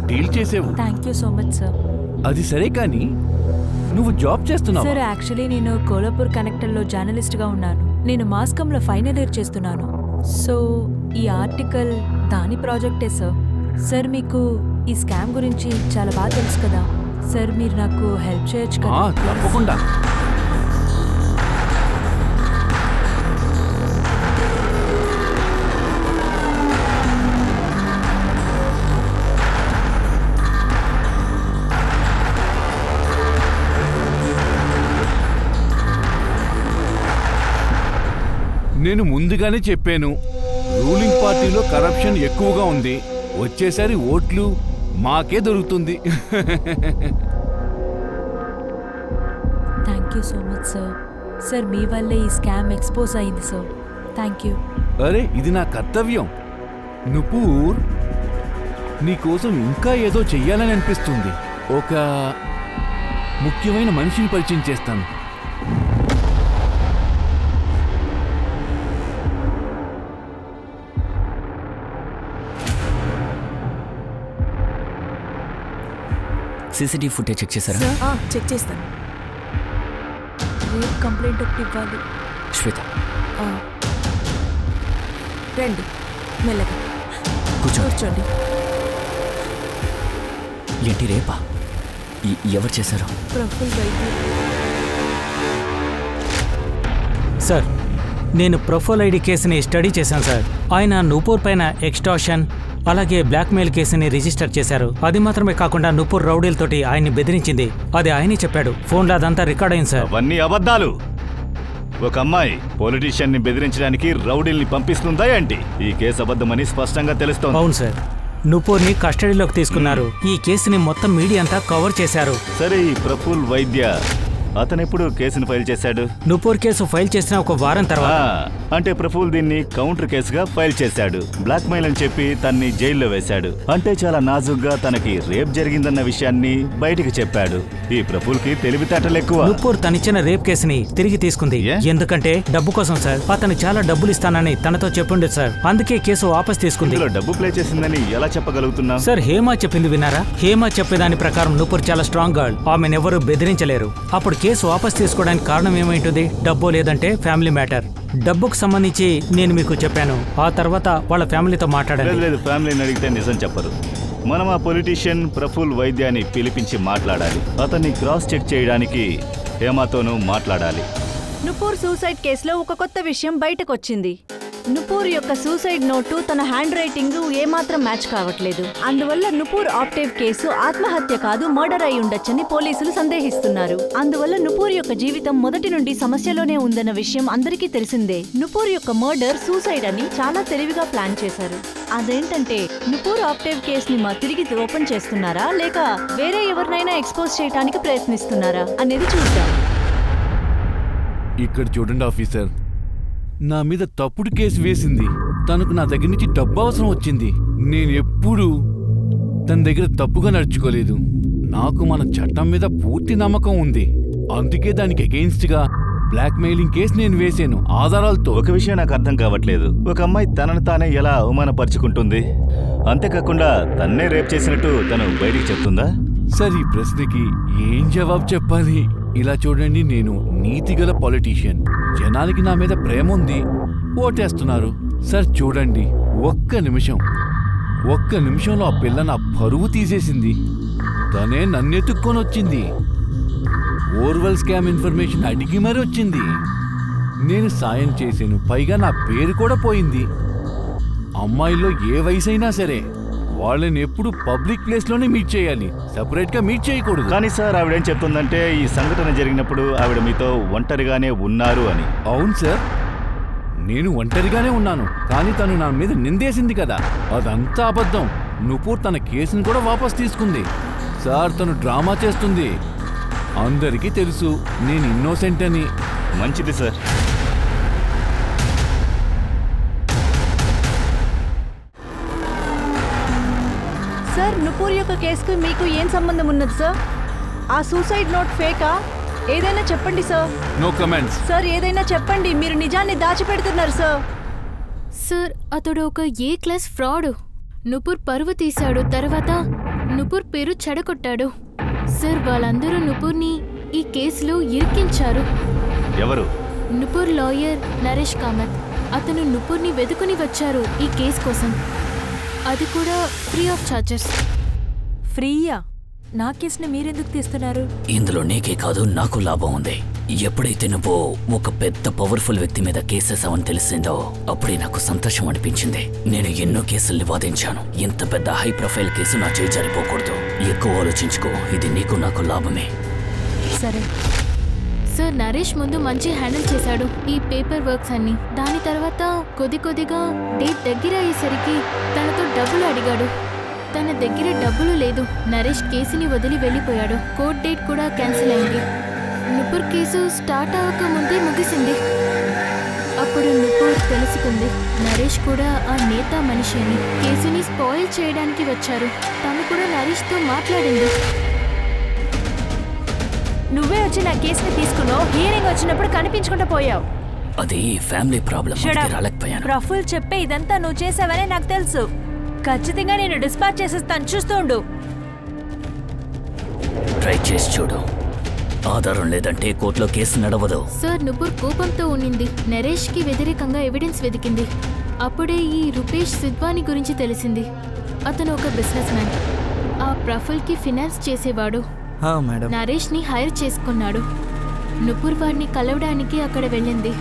డీల్ చేసేవు. Thank you so much sir. అది సరే కానీ నువ్వు జాబ్ చేస్తున్నావు? సార్ యాక్చువల్లీ నేను కోలాపూర్ కనెక్టర్లో జర్నలిస్ట్గా ఉన్నాను. నేను మాస్కంలో ఫైనల్ ఇయర్ చేస్తున్నాను. సో ఈ ఆర్టికల్ దాని ప్రాజెక్టే సార్. సార్ మీకు ఈ స్కామ్ గురించి చాలా బాగా తెలుసు కదా సార్, మీరు నాకు హెల్ప్ చేయొచ్చు కదా? తప్పకుండా. నేను ముందుగానే చెప్పాను, రూలింగ్ పార్టీలో కరప్షన్ ఎక్కువగా ఉంది. వచ్చేసరి ఓట్లు మాకే దొరుకుతుంది. Thank you so much sir. Sir మీ వల్లే ఈ స్కామ్ ఎక్స్పోజ్ అయింది సార్. Thank you. అరే ఇది నా కర్తవ్యం. నుపూర్, నీకోసం ఇంకా ఏదో చెయ్యాలని అనిపిస్తుంది. ఒక ముఖ్యమైన మనిషిని పరిచయం చేస్తాను. సీసీటీవీ ఫుటేజ్ చెక్ చేశారా? చెక్ చేస్తాను. రేప్ కంప్లైంట్ ఒకటి ఇవ్వాలి. శ్వేత రండి మెల్లగా కూర్చోండి. ఏంటి రేపా? ఎవరు చేశారు? ప్రఫుల్ వైద్య. సార్ నేను ప్రొఫైల్ ఐడి కేసుని స్టడీ చేశాను సార్. ఆయన నూపూర్ పైన ఎక్స్టార్షన్ అలాగే బ్లాక్మెయిల్ కేసుని రిజిస్టర్ చేశారు. అది మాత్రమే కాకుండా నూపూర్ రౌడీలతోటి ఆయన్ని బెదిరించింది. అది ఆయనే చెప్పాడు. ఫోన్లో అదంతా రికార్డ్ అయింది సార్. అవన్నీ అబద్ధాలు. ఒక అమ్మాయి పొలిటీషియన్ ని బెదిరించడానికి రౌడీల్ని పంపిస్తుందా ఏంటి? ఈ కేసు అబద్ధమని స్పష్టంగా తెలుస్తోంది. అవును సార్. నూపూర్ని కస్టడీలోకి తీసుకున్నారు. ఈ కేసుని మొత్తం మీడియా అంతా కవర్ చేశారు. సరే ఈ ప్రఫుల్ వైద్య అతనెప్పుడు కేసును ఫైల్ చేశాడు? నూపూర్ కేసు ఫైల్ చేసిన ఒక వారం తర్వాత. అంటే ప్రఫుల్ దీన్ని కౌంటర్ కేసుగా ఫైల్ చేశాడు. బ్లాక్ మెయిల్ అని చెప్పి తన్ని జైల్లో వేశాడు. అంటే చాలా నాజుగ్గా తనకి రేప్ జరిగిందన్న విషయాన్ని బయటికి చెప్పాడు. ఈ ప్రఫుల్ కి తెలివితేటలు ఎక్కువ. నూపూర్ తనిచ్చిన రేప్ కేసుని తిరిగి తీసుకుంది. ఎందుకంటే డబ్బు కోసం సార్. అతను చాలా డబ్బులు ఇస్తానని తనతో చెప్పుండేది సార్. అందుకే కేసు వాపస్ తీసుకుంది. డబ్బు ప్లే చేసిందని ఎలా చెప్పగలుగుతున్నా? సార్ హేమ చెప్పింది విన్నారా? హేమ చెప్పేదాని ప్రకారం నూపూర్ చాలా స్ట్రాంగ్ గర్ల్. ఆమెనెవరూ బెదిరించలేరు. అప్పుడు కేసు వాపస్ తీసుకోవడానికి కారణం ఏమైంటుంది? డబ్బు లేదంటే ఫ్యామిలీ మ్యాటర్. డబ్బుకు సంబంధించి నేను మీకు చెప్పాను. ఆ తర్వాత వాళ్ళ ఫ్యామిలీతో మాట్లాడాను. లేదు ఫ్యామిలీని అడిగితే నిజం చెప్పరు. మనం ఆ పొలిటీషియన్ ప్రఫుల్ వైద్యాన్ని పిలిపించి మాట్లాడాలి. అతన్ని క్రాస్ చెక్ చేయడానికి హేమతోనూ మాట్లాడాలి. నుపూర్ సూసైడ్ కేసులో ఒక కొత్త విషయం బయటకొచ్చింది. నుపూర్ యొక్క సూసైడ్ నోటు తన హ్యాండ్ రైటింగ్ ఏమాత్రం మ్యాచ్ కావట్లేదు. అందువల్ల నుపూర్ ఆప్టేవ్ కేసు ఆత్మహత్య కాదు, మర్డర్ అయి ఉండొచ్చని పోలీసులు సందేహిస్తున్నారు. అందువల్ల నుపూర్ యొక్క జీవితం మొదటి నుండి సమస్యలోనే ఉందన్న విషయం అందరికీ తెలిసిందే. నుపూర్ యొక్క మర్డర్ సూసైడ్ అని చాలా తెలివిగా ప్లాన్ చేశారు. అదేంటంటే నుపూర్ ఆప్టేవ్ కేసుని తిరిగి ఓపెన్ చేస్తున్నారా లేక వేరే ఎవరినైనా ఎక్స్పోజ్ చేయడానికి ప్రయత్నిస్తున్నారా అనేది చూద్దాం. ఇక్కడ చూడండి ఆఫీసర్, నా మీద తప్పుడు కేసు వేసింది. తనకు నా దగ్గర నుంచి డబ్బు అవసరం వచ్చింది. నేను ఎప్పుడూ తన దగ్గర తప్పుగా నడుచుకోలేదు. నాకు మన చట్టం మీద పూర్తి నమ్మకం ఉంది. అందుకే దానికి అగెయిన్స్ట్ గా బ్లాక్ మెయిలింగ్ కేసు నేను వేసాను ఆధారాలతో. ఒక విషయం నాకు అర్థం కావట్లేదు. ఒక అమ్మాయి తనను తానే ఎలా అవమానపరుచుకుంటుంది? అంతేకాకుండా తన్నే రేప్ చేసినట్టు తను బయటికి చెప్తుందా? సార్ ఈ ప్రశ్నకి ఏం జవాబు చెప్పాలి? ఇలా చూడండి, నేను నీతిగల పొలిటీషియన్. జనానికి నా మీద ప్రేమ ఉంది, ఓటేస్తున్నారు. సార్ చూడండి, ఒక్క నిమిషంలో ఆ పిల్ల నా పరువు తీసేసింది. తనే నన్నెత్తుక్కొని వచ్చింది. ఓర్వల్ స్కామ్ ఇన్ఫర్మేషన్ అడిగి మరీ వచ్చింది. నేను సాయం చేశాను, పైగా నా పేరు కూడా పోయింది. అమ్మాయిల్లో ఏ వయసైనా సరే వాళ్ళని ఎప్పుడు పబ్లిక్ ప్లేస్ లోనే మీట్ చేయాలి, సెపరేట్ గా మీట్ చేయకూడదు. కానీ సార్ ఆవిడేం చెప్తుందంటే ఈ సంఘటన జరిగినప్పుడు ఆవిడ మీతో ఒంటరిగానే ఉన్నారు అని. అవును సార్, నేను ఒంటరిగానే ఉన్నాను. కానీ తను నా మీద నిందేసింది కదా, అదంతా అబద్ధం. నుపూర్ తన కేసును కూడా వాపస్ తీసుకుంది. సార్ తను డ్రామా చేస్తుంది. అందరికీ తెలుసు నేను ఇన్నోసెంట్ అని. మంచిది సార్. సార్ నుపూర్ యొక్క కేసుకు మీకు ఏం సంబంధం ఉన్నది సార్? ఆ సూసైడ్ నోట్ ఫేకా ఏదైనా చెప్పండి సార్. No comments. సార్ ఏదైనా చెప్పండి, మీరు నిజాన్ని దాచిపెడుతున్నారు సార్. సార్ అతడు ఒక ఏ క్లాస్ ఫ్రాడ్. నుపూర్ పరువు తీశాడు, తర్వాత నుపూర్ పేరు చెడగొట్టాడు. సార్ వాళ్ళందరూ నుపూర్ని ఈ కేసులో ఇరికించారు. ఎవరు? నుపూర్ లాయర్ నరేష్ కామత్. అతను నుపూర్ని వెతుకుని వచ్చారు ఈ కేసు కోసం, అది కూడా ఫ్రీ ఆఫ్ చార్జెస్. ఫ్రీయా? నా కేసుని మీరెందుకు తీస్తున్నారు? ఇందులో నీకే కాదు నాకు లాభం ఉంది. ఎప్పుడైతే నువ్వు ఒక పెద్ద పవర్ఫుల్ వ్యక్తి మీద కేసేసావని తెలిసిందో అప్పుడే నాకు సంతోషం అనిపించింది. నేను ఎన్నో కేసుల్ని వాదించాను. ఇంత పెద్ద హై ప్రొఫైల్ కేసు నా చేయి జారిపోకూడదు. ఎక్కువ ఆలోచించుకో, ఇది నీకు నాకు లాభమే. సరే సార్ నరేష్ ముందు మంచి హ్యాండిల్ చేశాడు ఈ పేపర్ వర్క్స్ అన్ని. దాని తర్వాత కొద్దిగా డేట్ దగ్గర అయ్యేసరికి తనతో డబ్బులు అడిగాడు. తన దగ్గర డబ్బులు లేదు. నరేష్ కేసుని వదిలి వెళ్ళిపోయాడు. కోర్ట్ డేట్ కూడా క్యాన్సిల్ అయింది. నుపూర్ కేసు స్టార్ట్ అవ్వక ముందే ముగిసింది. అప్పుడు నుపూర్ తెలుసుకుంది నరేష్ కూడా ఆ నేత మనిషి అని. కేసుని స్పాయిల్ చేయడానికి వచ్చారు. తను కూడా నరేష్తో మాట్లాడింది. నువ్వే వచ్చి నా కేసుని తీసుకున్నావు. హియరింగ్ వచ్చినప్పుడు కనిపించకుండా పోయావు. అది ఫ్యామిలీ ప్రాబ్లం. రాలేకపోయాను. ప్రఫుల్ చెప్పే ఇదంతా నువ్వు చేసావనే నాకు తెలుసు. ఖచ్చితంగా నేను డిస్పాచ్ చేసేస్తాను, చూస్తూ ఉండు. ట్రై చేసి చూడు. ఆధారం లేదంటే కోర్టులో కేసు నడవదు. సార్ నుపూర్ కోపంతో ఉండింది. నరేష్ కి వ్యతిరేకంగా ఎవిడెన్స్ వెతికింది. అప్పుడే ఈ రూపేష్ సిద్వాని గురించి తెలిసింది. అతను ఒక బిజినెస్ మ్యాన్. ఆ ప్రఫుల్ కి ఫినాన్స్ చేసేవాడు. నరేష్ ని హైర్ చేసుకున్నాడు. నుపూర్ వాడిని కలవడానికి అక్కడ వెళ్ళింది.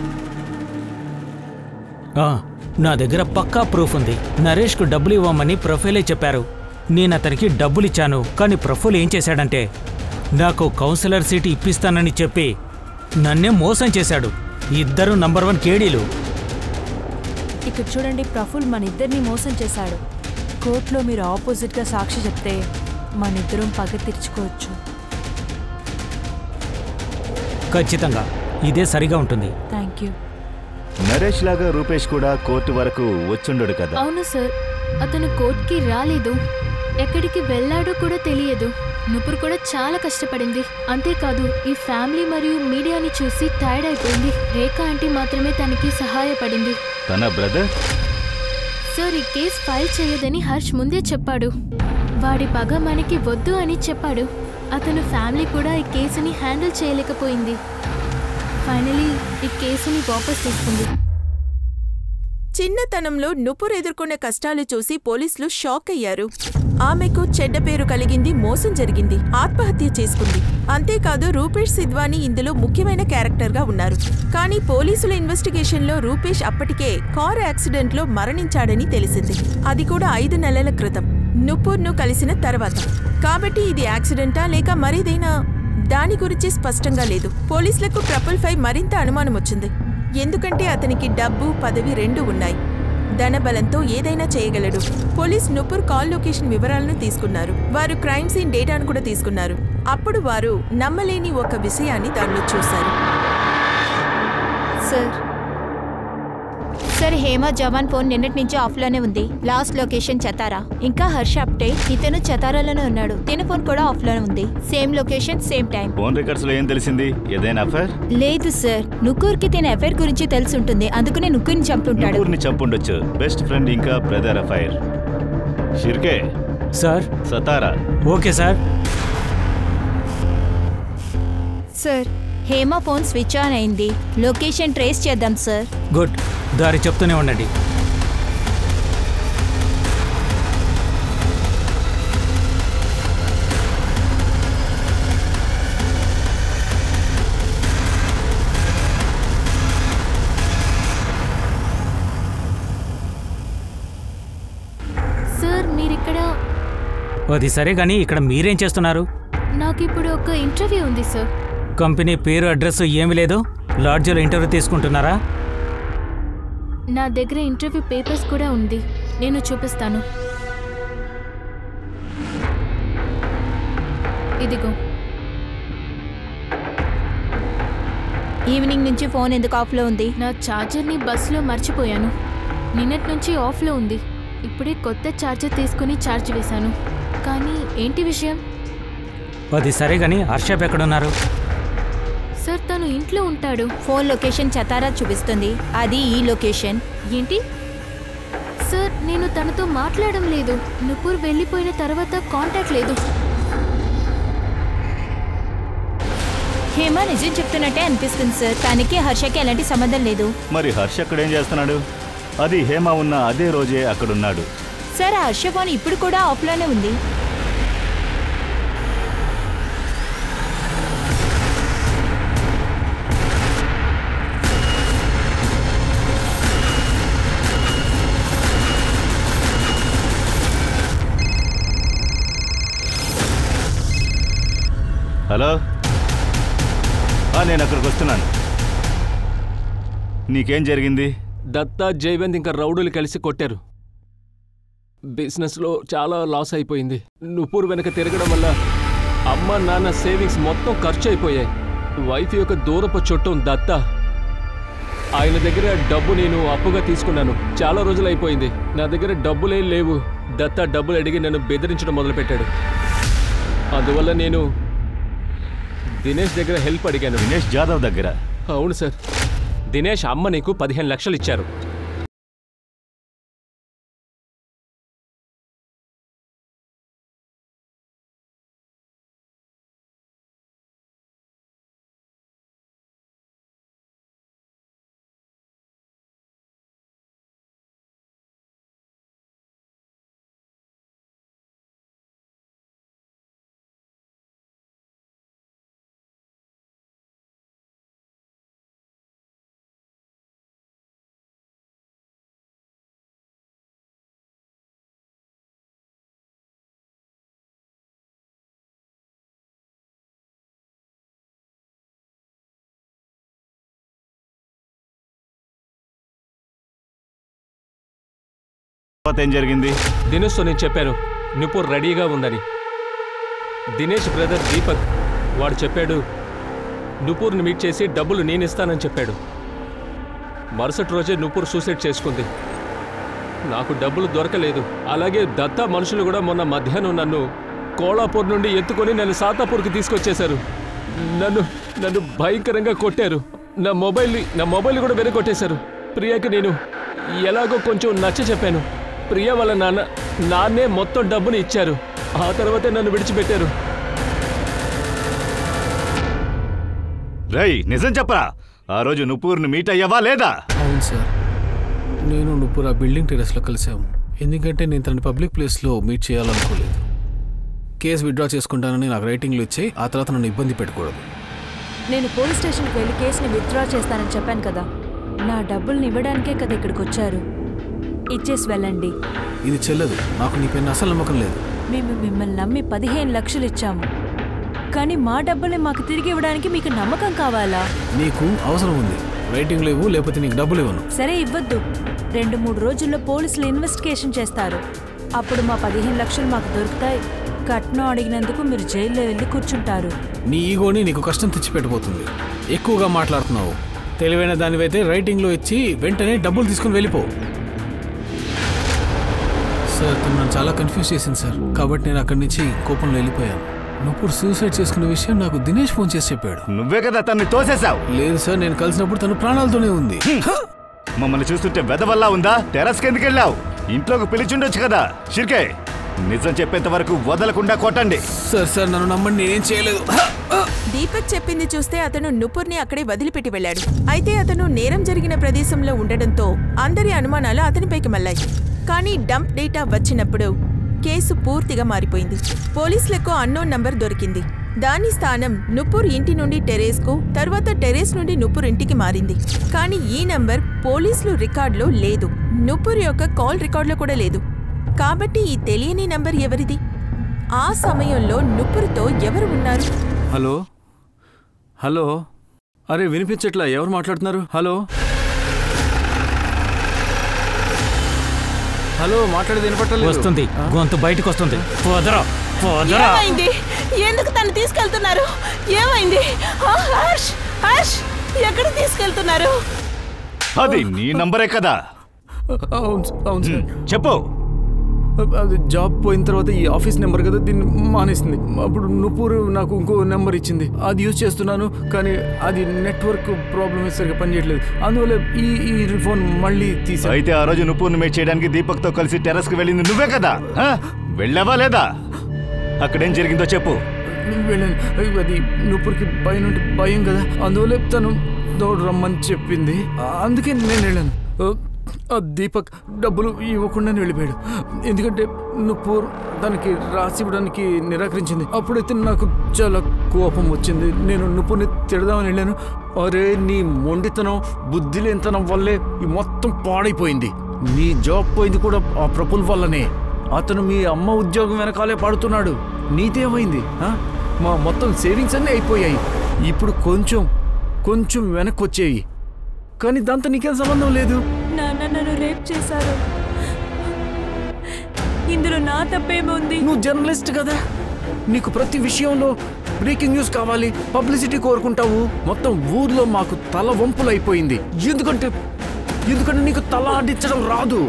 నా దగ్గర పక్కా ప్రూఫ్ ఉంది. నరేష్ కు డబ్బులు ఇవ్వమని ప్రొఫైలే చెప్పారు. నేను అతనికి డబ్బులు ఇచ్చాను. కానీ ప్రొఫైల్ ఏం చేశాడంటే నాకు కౌన్సిలర్ సీటు ఇప్పిస్తానని చెప్పి నన్నే మోసం చేశాడు. ఇద్దరు నంబర్ 1 కేడీలు. ఇక్కడ చూడండి, ప్రఫుల్ మన ఇద్దరిని మోసం చేశాడు. కోర్టులో మీరు ఆపోజిట్గా సాక్షి చెప్తే మన ఇద్దరం పగ తీర్చుకోవచ్చు. ఖచ్చితంగా ఇదే సరిగా ఉంటుంది. Thank you. నరేష్ లాగా రూపేష్ కూడా కోర్టు వరకు వచ్చుండడు కదా? అవును సార్, అతను కోర్టుకి రాలేదు. ఎక్కడికి వెళ్ళాడో కూడా తెలియదు. నుపూర్ కూడా చాలా కష్టపడింది. అంతేకాదు ఈ ఫ్యామిలీ మరియు మీడియాని చూసి టైర్డ్ అయిపోయింది. రేఖ ఆంటీ మాత్రమే తనకి సహాయపడింది. తన బ్రదర్? సార్ ఈ కేసు ఫైల్ చేయదని హర్ష్ ముందే చెప్పాడు. వాడి పగ మనకి వద్దు అని చెప్పాడు. అతను ఫ్యామిలీ కూడా ఈ కేసుని హ్యాండిల్ చేయలేకపోయింది. ఫైనలీ ఈ కేసుని వాపస్ తీసుకుంది. చిన్నతనంలో నుపూర్ ఎదుర్కొనే కష్టాలు చూసి పోలీసులు షాక్ అయ్యారు. ఆమెకు చెడ్డ పేరు కలిగింది, మోసం జరిగింది, ఆత్మహత్య చేసుకుంది. అంతేకాదు రూపేష్ సిద్వాని ఇందులో ముఖ్యమైన క్యారెక్టర్గా ఉన్నారు. కానీ పోలీసుల ఇన్వెస్టిగేషన్లో రూపేష్ అప్పటికే కారు యాక్సిడెంట్లో మరణించాడని తెలిసింది. అది కూడా 5 నెలల క్రితం నుపూర్ను కలిసిన తర్వాత. కాబట్టి ఇది యాక్సిడెంటా లేక మరేదైనా దాని గురించి స్పష్టంగా లేదు. పోలీసులకు ప్రఫుల్పై మరింత అనుమానం వచ్చింది. ఎందుకంటే అతనికి డబ్బు, పదవి 2 ఉన్నాయి. ధనబలంతో ఏదైనా చేయగలడు. పోలీస్ నుపూర్ కాల్ లొకేషన్ వివరాలను తీసుకున్నారు. వారు క్రైమ్ సీన్ డేటాను కూడా తీసుకున్నారు. అప్పుడు వారు నమ్మలేని ఒక విషయాన్ని దానిలో చూశారు. సార్ హేమ జవాన్ ఫోన్ నిన్నటి నుంచి ఆఫ్లోనే ఉంది. Last location Chatra. ఇంకా హర్ష అప్డేట్, ఇతను చతారాలోనే ఉన్నాడు. తిన ఫోన్ కూడా ఆఫ్లోనే ఉంది. Same location, same time. Phone records లో ఏం తెలిసింది? ఏదైనా అఫైర్? లేదు సార్, నుకూర్ కి తిన అఫైర్ గురించి తెలిసి ఉంటుంది. అందుకనే నుకూర్ని చంపుంటాడు. నుకూర్ని చంపుండొచ్చు. బెస్ట్ ఫ్రెండ్ ఇంకా brother affair. Shirke sir. Satara. Okay sir. Sir Hema phone switch on అయింది. లొకేషన్ ట్రేస్ చేద్దాం సార్. గుడ్, దారి చెప్తూనే ఉండండి. సార్ మీరిక్కడ? అది సరే కానీ ఇక్కడ మీరేం చేస్తున్నారు? నాకు ఇప్పుడు ఒక ఇంటర్వ్యూ ఉంది సార్. కంపెనీ పేరు, అడ్రస్ ఏమీ లేదు. లాడ్జ్లో ఇంటర్వ్యూ తీసుకుంటున్నారా? నా దగ్గర ఇంటర్వ్యూ పేపర్స్ కూడా ఉంది, నేను చూపిస్తాను. ఇదిగో. ఈవినింగ్ నుంచి ఫోన్ ఎందుకు ఆఫ్లో ఉంది? నా ఛార్జర్ని బస్సులో మర్చిపోయాను. నిన్నటి నుంచి ఆఫ్లో ఉంది. ఇప్పుడే కొత్త ఛార్జర్ తీసుకుని ఛార్జ్ వేశాను. కానీ ఏంటి విషయం? అది సరే కానీ హర్షప్ ఎక్కడున్నారు? సార్ తను ఇంట్లో ఉంటాడు. ఫోన్ లొకేషన్ చతారా చూపిస్తుంది, అది ఈ లొకేషన్. ఏంటి సార్? నేను తనతో మాట్లాడడం లేదు. నుపూర్ వెళ్ళిపోయిన తర్వాత కాంటాక్ట్ లేదు. హేమ నిజం చెప్తున్నట్టే అనిపిస్తుంది సార్. తనకి హర్షకి ఎలాంటి సంబంధం లేదు. మరి హర్ష అక్కడేం చేస్తున్నాడు? అది హేమ ఉన్న అదే రోజే అక్కడున్నాడు. సార్ ఆ హర్ష ఫోన్ ఇప్పుడు కూడా ఆఫ్లోనే ఉంది. హలో, నేను అక్కడికి వస్తున్నాను. నీకేం జరిగింది? దత్తా, జైవంత్ ఇంకా రౌడీలు కలిసి కొట్టారు. బిజినెస్లో చాలా లాస్ అయిపోయింది. నుపూర్ వెనక తిరగడం వల్ల అమ్మ నాన్న సేవింగ్స్ మొత్తం ఖర్చు అయిపోయాయి. వైఫ్ యొక్క దూరపు చుట్టం దత్తా, ఆయన దగ్గర డబ్బు నేను అప్పుగా తీసుకున్నాను. చాలా రోజులు అయిపోయింది, నా దగ్గర డబ్బులే లేవు. దత్తా డబ్బులు అడిగి నన్ను బెదిరించడం మొదలుపెట్టాడు. అందువల్ల నేను దినేష్ దగ్గర హెల్ప్ అడిగాను. దినేష్ జాదవ్ దగ్గర? అవును సార్. దినేష్ అమ్మ నీకు 15 లక్షలు ఇచ్చారు. ఏం జరిగింది? దినేష్తో నేను చెప్పాను నుపూర్ రెడీగా ఉందని. దినేష్ బ్రదర్ దీపక్ వాడు చెప్పాడు నుపూర్ని మీట్ చేసి డబ్బులు నేను ఇస్తానని చెప్పాడు. మరుసటి రోజే నుపూర్ సూసైడ్ చేసుకుంది. నాకు డబ్బులు దొరకలేదు. అలాగే దత్తా మనుషులు కూడా మొన్న మధ్యాహ్నం నన్ను కోలాపూర్ నుండి ఎత్తుకొని నన్ను సాతాపూర్కి తీసుకొచ్చేశారు. నన్ను భయంకరంగా కొట్టారు. నా మొబైల్ కూడా వెనకొట్టేశారు. ప్రియాకి నేను ఎలాగో కొంచెం నచ్చ చెప్పాను. ప్రియా వాళ్ళ నాన్నే మొత్తం డబ్బుని ఇచ్చారు. ఆ తర్వాతే నన్ను విడిచిపెట్టారు. రై, నిజం చెప్పరా? ఆ రోజు నుపూర్ని మీట్ అయ్యావా లేదా? అవును సార్, నేను నుపూర్ ఆ బిల్డింగ్ టెర్రస్లో కలిసాము. ఎందుకంటే నేను తనని పబ్లిక్ ప్లేస్లో మీట్ చేయాలనుకోలేదు. కేసు విత్డ్రా చేసుకుంటానని నాకు రైటింగ్లు ఇచ్చి ఆ తర్వాత నన్ను ఇబ్బంది పెట్టకూడదు. నేను పోలీస్ స్టేషన్కి వెళ్ళి కేసుని విత్డ్రా చేస్తానని చెప్పాను కదా. నా డబ్బుల్ని ఇవ్వడానికే కదా ఇక్కడికి వచ్చారు. ఇచ్చేసి వెళ్ళండి. ఇది చెల్లదు. నాకు నీ పైన అసలు నమ్మకం లేదు. మేము మిమ్మల్ని నమ్మి 15 లక్షలు ఇచ్చాము, కానీ మా డబ్బుల్ని మాకు తిరిగి ఇవ్వడానికి మీకు నమ్మకం కావాలా? నీకు అవసరం ఉంది, రైటింగ్ లేవు, లేకపోతే నీకు డబ్బులు ఇవ్వను. సరే, ఇవ్వద్దు. 2-3 రోజుల్లో పోలీసులు ఇన్వెస్టిగేషన్ చేస్తారు. అప్పుడు మా 15 లక్షలు మాకు దొరుకుతాయి. కట్నం అడిగినందుకు మీరు జైల్లో వెళ్ళి కూర్చుంటారు. నీ ఈగోని నీకు కష్టం తెచ్చిపెట్టబోతుంది. ఎక్కువగా మాట్లాడుతున్నావు. తెలివైన దానివైతే రైటింగ్లో ఇచ్చి వెంటనే డబ్బులు తీసుకుని వెళ్ళిపో. సార్, తను నన్ను చాలా కన్ఫ్యూజ్ చేసింది సార్. కాబట్టి నేను అక్కడి నుంచి కోపంలో వెళ్ళిపోయాను. నువ్వు సూసైడ్ చేసుకున్న విషయం నాకు దినేష్ ఫోన్ చేసి చెప్పాడు. నువ్వే కదా తన్ని తోసేసావు? లేదు సార్, నేను కలిసినప్పుడు తను ప్రాణాలతోనే ఉంది. మమ్మల్ని చూస్తుంటే వెదవల్లా ఉందా? టెర్రస్కి ఎందుకు వెళ్ళావు? ఇంట్లోకి పిలిచుండొచ్చు కదా. షిర్కే, నిజం చెప్పేంత వరకు వదలకుండా కొట్టండి. సార్ నన్ను నమ్మండి, నేనేం చేయలేదు. దీపక్ చెప్పింది చూస్తే అతను నుపూర్ని అక్కడే వదిలిపెట్టి వెళ్లాడు. అయితే అతను నేరం జరిగిన ప్రదేశంలో ఉండడంతో అందరి అనుమానాలు అతనిపైకి మళ్ళాయి. కానీ డంప్ డేటా వచ్చినప్పుడు కేసు పూర్తిగా మారిపోయింది. పోలీసులకు అన్నోన్ నంబర్ దొరికింది. దాని స్థానం నుపూర్ ఇంటి నుండి టెర్రస్కు, తర్వాత టెర్రస్ నుండి నుపూర్ ఇంటికి మారింది. కానీ ఈ నంబర్ పోలీసులు రికార్డులో లేదు. నుపూర్ యొక్క కాల్ రికార్డులో కూడా లేదు. కాబట్టి ఈ తెలియని నంబర్ ఎవరిది? ఆ సమయంలో నుపూర్తో ఎవరు ఉన్నారు? హలో హలో, అరే వినిపించట్లా, ఎవరు మాట్లాడుతున్నారు? హలో హలో, మాట్లాడేది వినపట్టలేదు. వస్తుంది, గొంతు బయటకు వస్తుంది. ఏమైంది? ఎందుకు తను తీసుకెళ్తున్నారు? ఏమైంది? హర్ష్ ఎక్కడ తీసుకెళ్తున్నారు? అది నీ నంబరే కదా? అవును సార్. చెప్పు. అది జాబ్ పోయిన తర్వాత ఈ ఆఫీస్ నెంబర్ కదా దీన్ని మానేసింది. అప్పుడు నుపూర్ నాకు ఇంకో నెంబర్ ఇచ్చింది, అది యూజ్ చేస్తున్నాను. కానీ అది నెట్వర్క్ ప్రాబ్లమ్ సరిగ్గా పనిచేయట్లేదు. అందువల్ల ఈ ఫోన్ మళ్ళీ తీసా. అయితే ఆ రోజు నుపూర్ని మేట్ చేయడానికి దీపక్తో కలిసి టెర్రస్కి వెళ్ళింది నువ్వే కదా? వెళ్ళావా లేదా? అక్కడేం జరిగిందో చెప్పు. వెళ్ళాను. అది నుపూర్కి భయం కదా, అందువల్ల తను దౌడు రమ్మని చెప్పింది, అందుకే నేను వెళ్ళాను. దీపక్ డబ్బులు ఇవ్వకుండానే వెళ్ళిపోయాడు. ఎందుకంటే నుపూర్ దానికి రాసి ఇవ్వడానికి నిరాకరించింది. అప్పుడైతే నాకు చాలా కోపం వచ్చింది. నేను నుపూర్ని తిడదామని వెళ్ళాను. అరే నీ మొండితనం బుద్ధి లేనితనం వల్లే ఈ మొత్తం పాడైపోయింది. నీ జాబ్ పోయింది కూడా ఆ ప్రపుల్ వల్లనే. అతను మీ అమ్మ ఉద్యోగం వెనకాలే పాడుతున్నాడు. నీదేమైంది? మా మొత్తం సేవింగ్స్ అన్నీ అయిపోయాయి. ఇప్పుడు కొంచెం వెనక్కి వచ్చేయి. కానీ దాంతో నీకేం సంబంధం లేదు. నాన్న నన్ను రేప్ చేశారు. ఇందులో నా తప్పేముంది? నువ్వు జర్నలిస్ట్ కదా, నీకు ప్రతి విషయంలో బ్రేకింగ్ న్యూస్ కావాలి, పబ్లిసిటీ కోరుకుంటావు. మొత్తం ఊర్లో మాకు తల వంపులు అయిపోయింది. ఎందుకంటే నీకు తల ఆడించడం రాదు.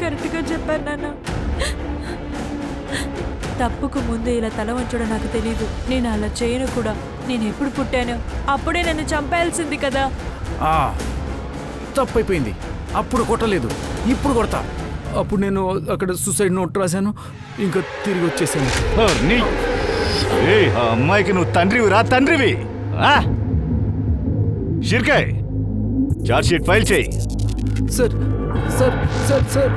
కరెక్ట్గా చెప్పాను నాన్న. తప్పుకు ముందు ఇలా తల వంచడం నాకు తెలీదు. నేను అలా చేయను కూడా. నేను ఎప్పుడు పుట్టాను అప్పుడే నన్ను చంపేయాల్సింది కదా. తప్పైపోయింది. అప్పుడు కొట్టలేదు, ఇప్పుడు కొడతా. అప్పుడు నేను అక్కడ సూసైడ్ నోట్ రాశాను, ఇంకా తిరిగి వచ్చేసాను. ఆ అమ్మాయికి నువ్వు తండ్రివి. షిర్కాయ్ చార్జ్ షీట్ ఫైల్ చేయి. సార్ సార్ సార్ సార్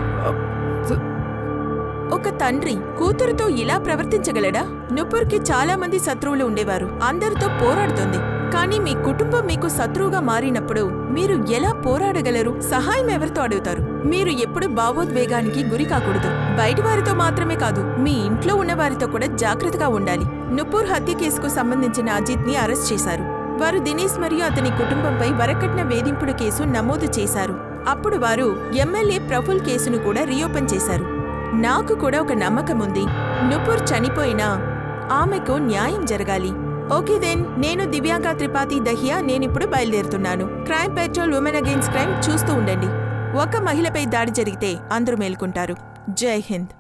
ఒక తండ్రి కూతురుతో ఇలా ప్రవర్తించగలడా? నుపూర్కి చాలా మంది శత్రువులు ఉండేవారు. అందరితో పోరాడుతుంది. కానీ మీ కుటుంబం మీకు శత్రువుగా మారినప్పుడు మీరు ఎలా పోరాడగలరు? సహాయం ఎవరితో అడుగుతారు? మీరు ఎప్పుడు భావోద్వేగానికి గురి కాకూడదు. బయటి వారితో మాత్రమే కాదు, మీ ఇంట్లో ఉన్న వారితో కూడా జాగ్రత్తగా ఉండాలి. నుపూర్ హత్య కేసుకు సంబంధించిన అజిత్ ని అరెస్ట్ చేశారు. వారు దినేష్ మరియు అతని కుటుంబంపై వరకట్న వేధింపుడు కేసు నమోదు చేశారు. అప్పుడు వారు ఎమ్మెల్యే ప్రఫుల్ కేసును కూడా రీఓపెన్ చేశారు. నాకు కూడా ఒక నమ్మకం ఉంది, నుపూర్ చనిపోయినా ఆమెకు న్యాయం జరగాలి. ఓకే దెన్, నేను దివ్యాంక త్రిపాఠి దహియా నేనిప్పుడు బయలుదేరుతున్నాను. Crime patrol women against crime చూస్తూ ఉండండి. ఒక మహిళపై దాడి జరిగితే అందరూ మేల్కొంటారు. జై హింద్.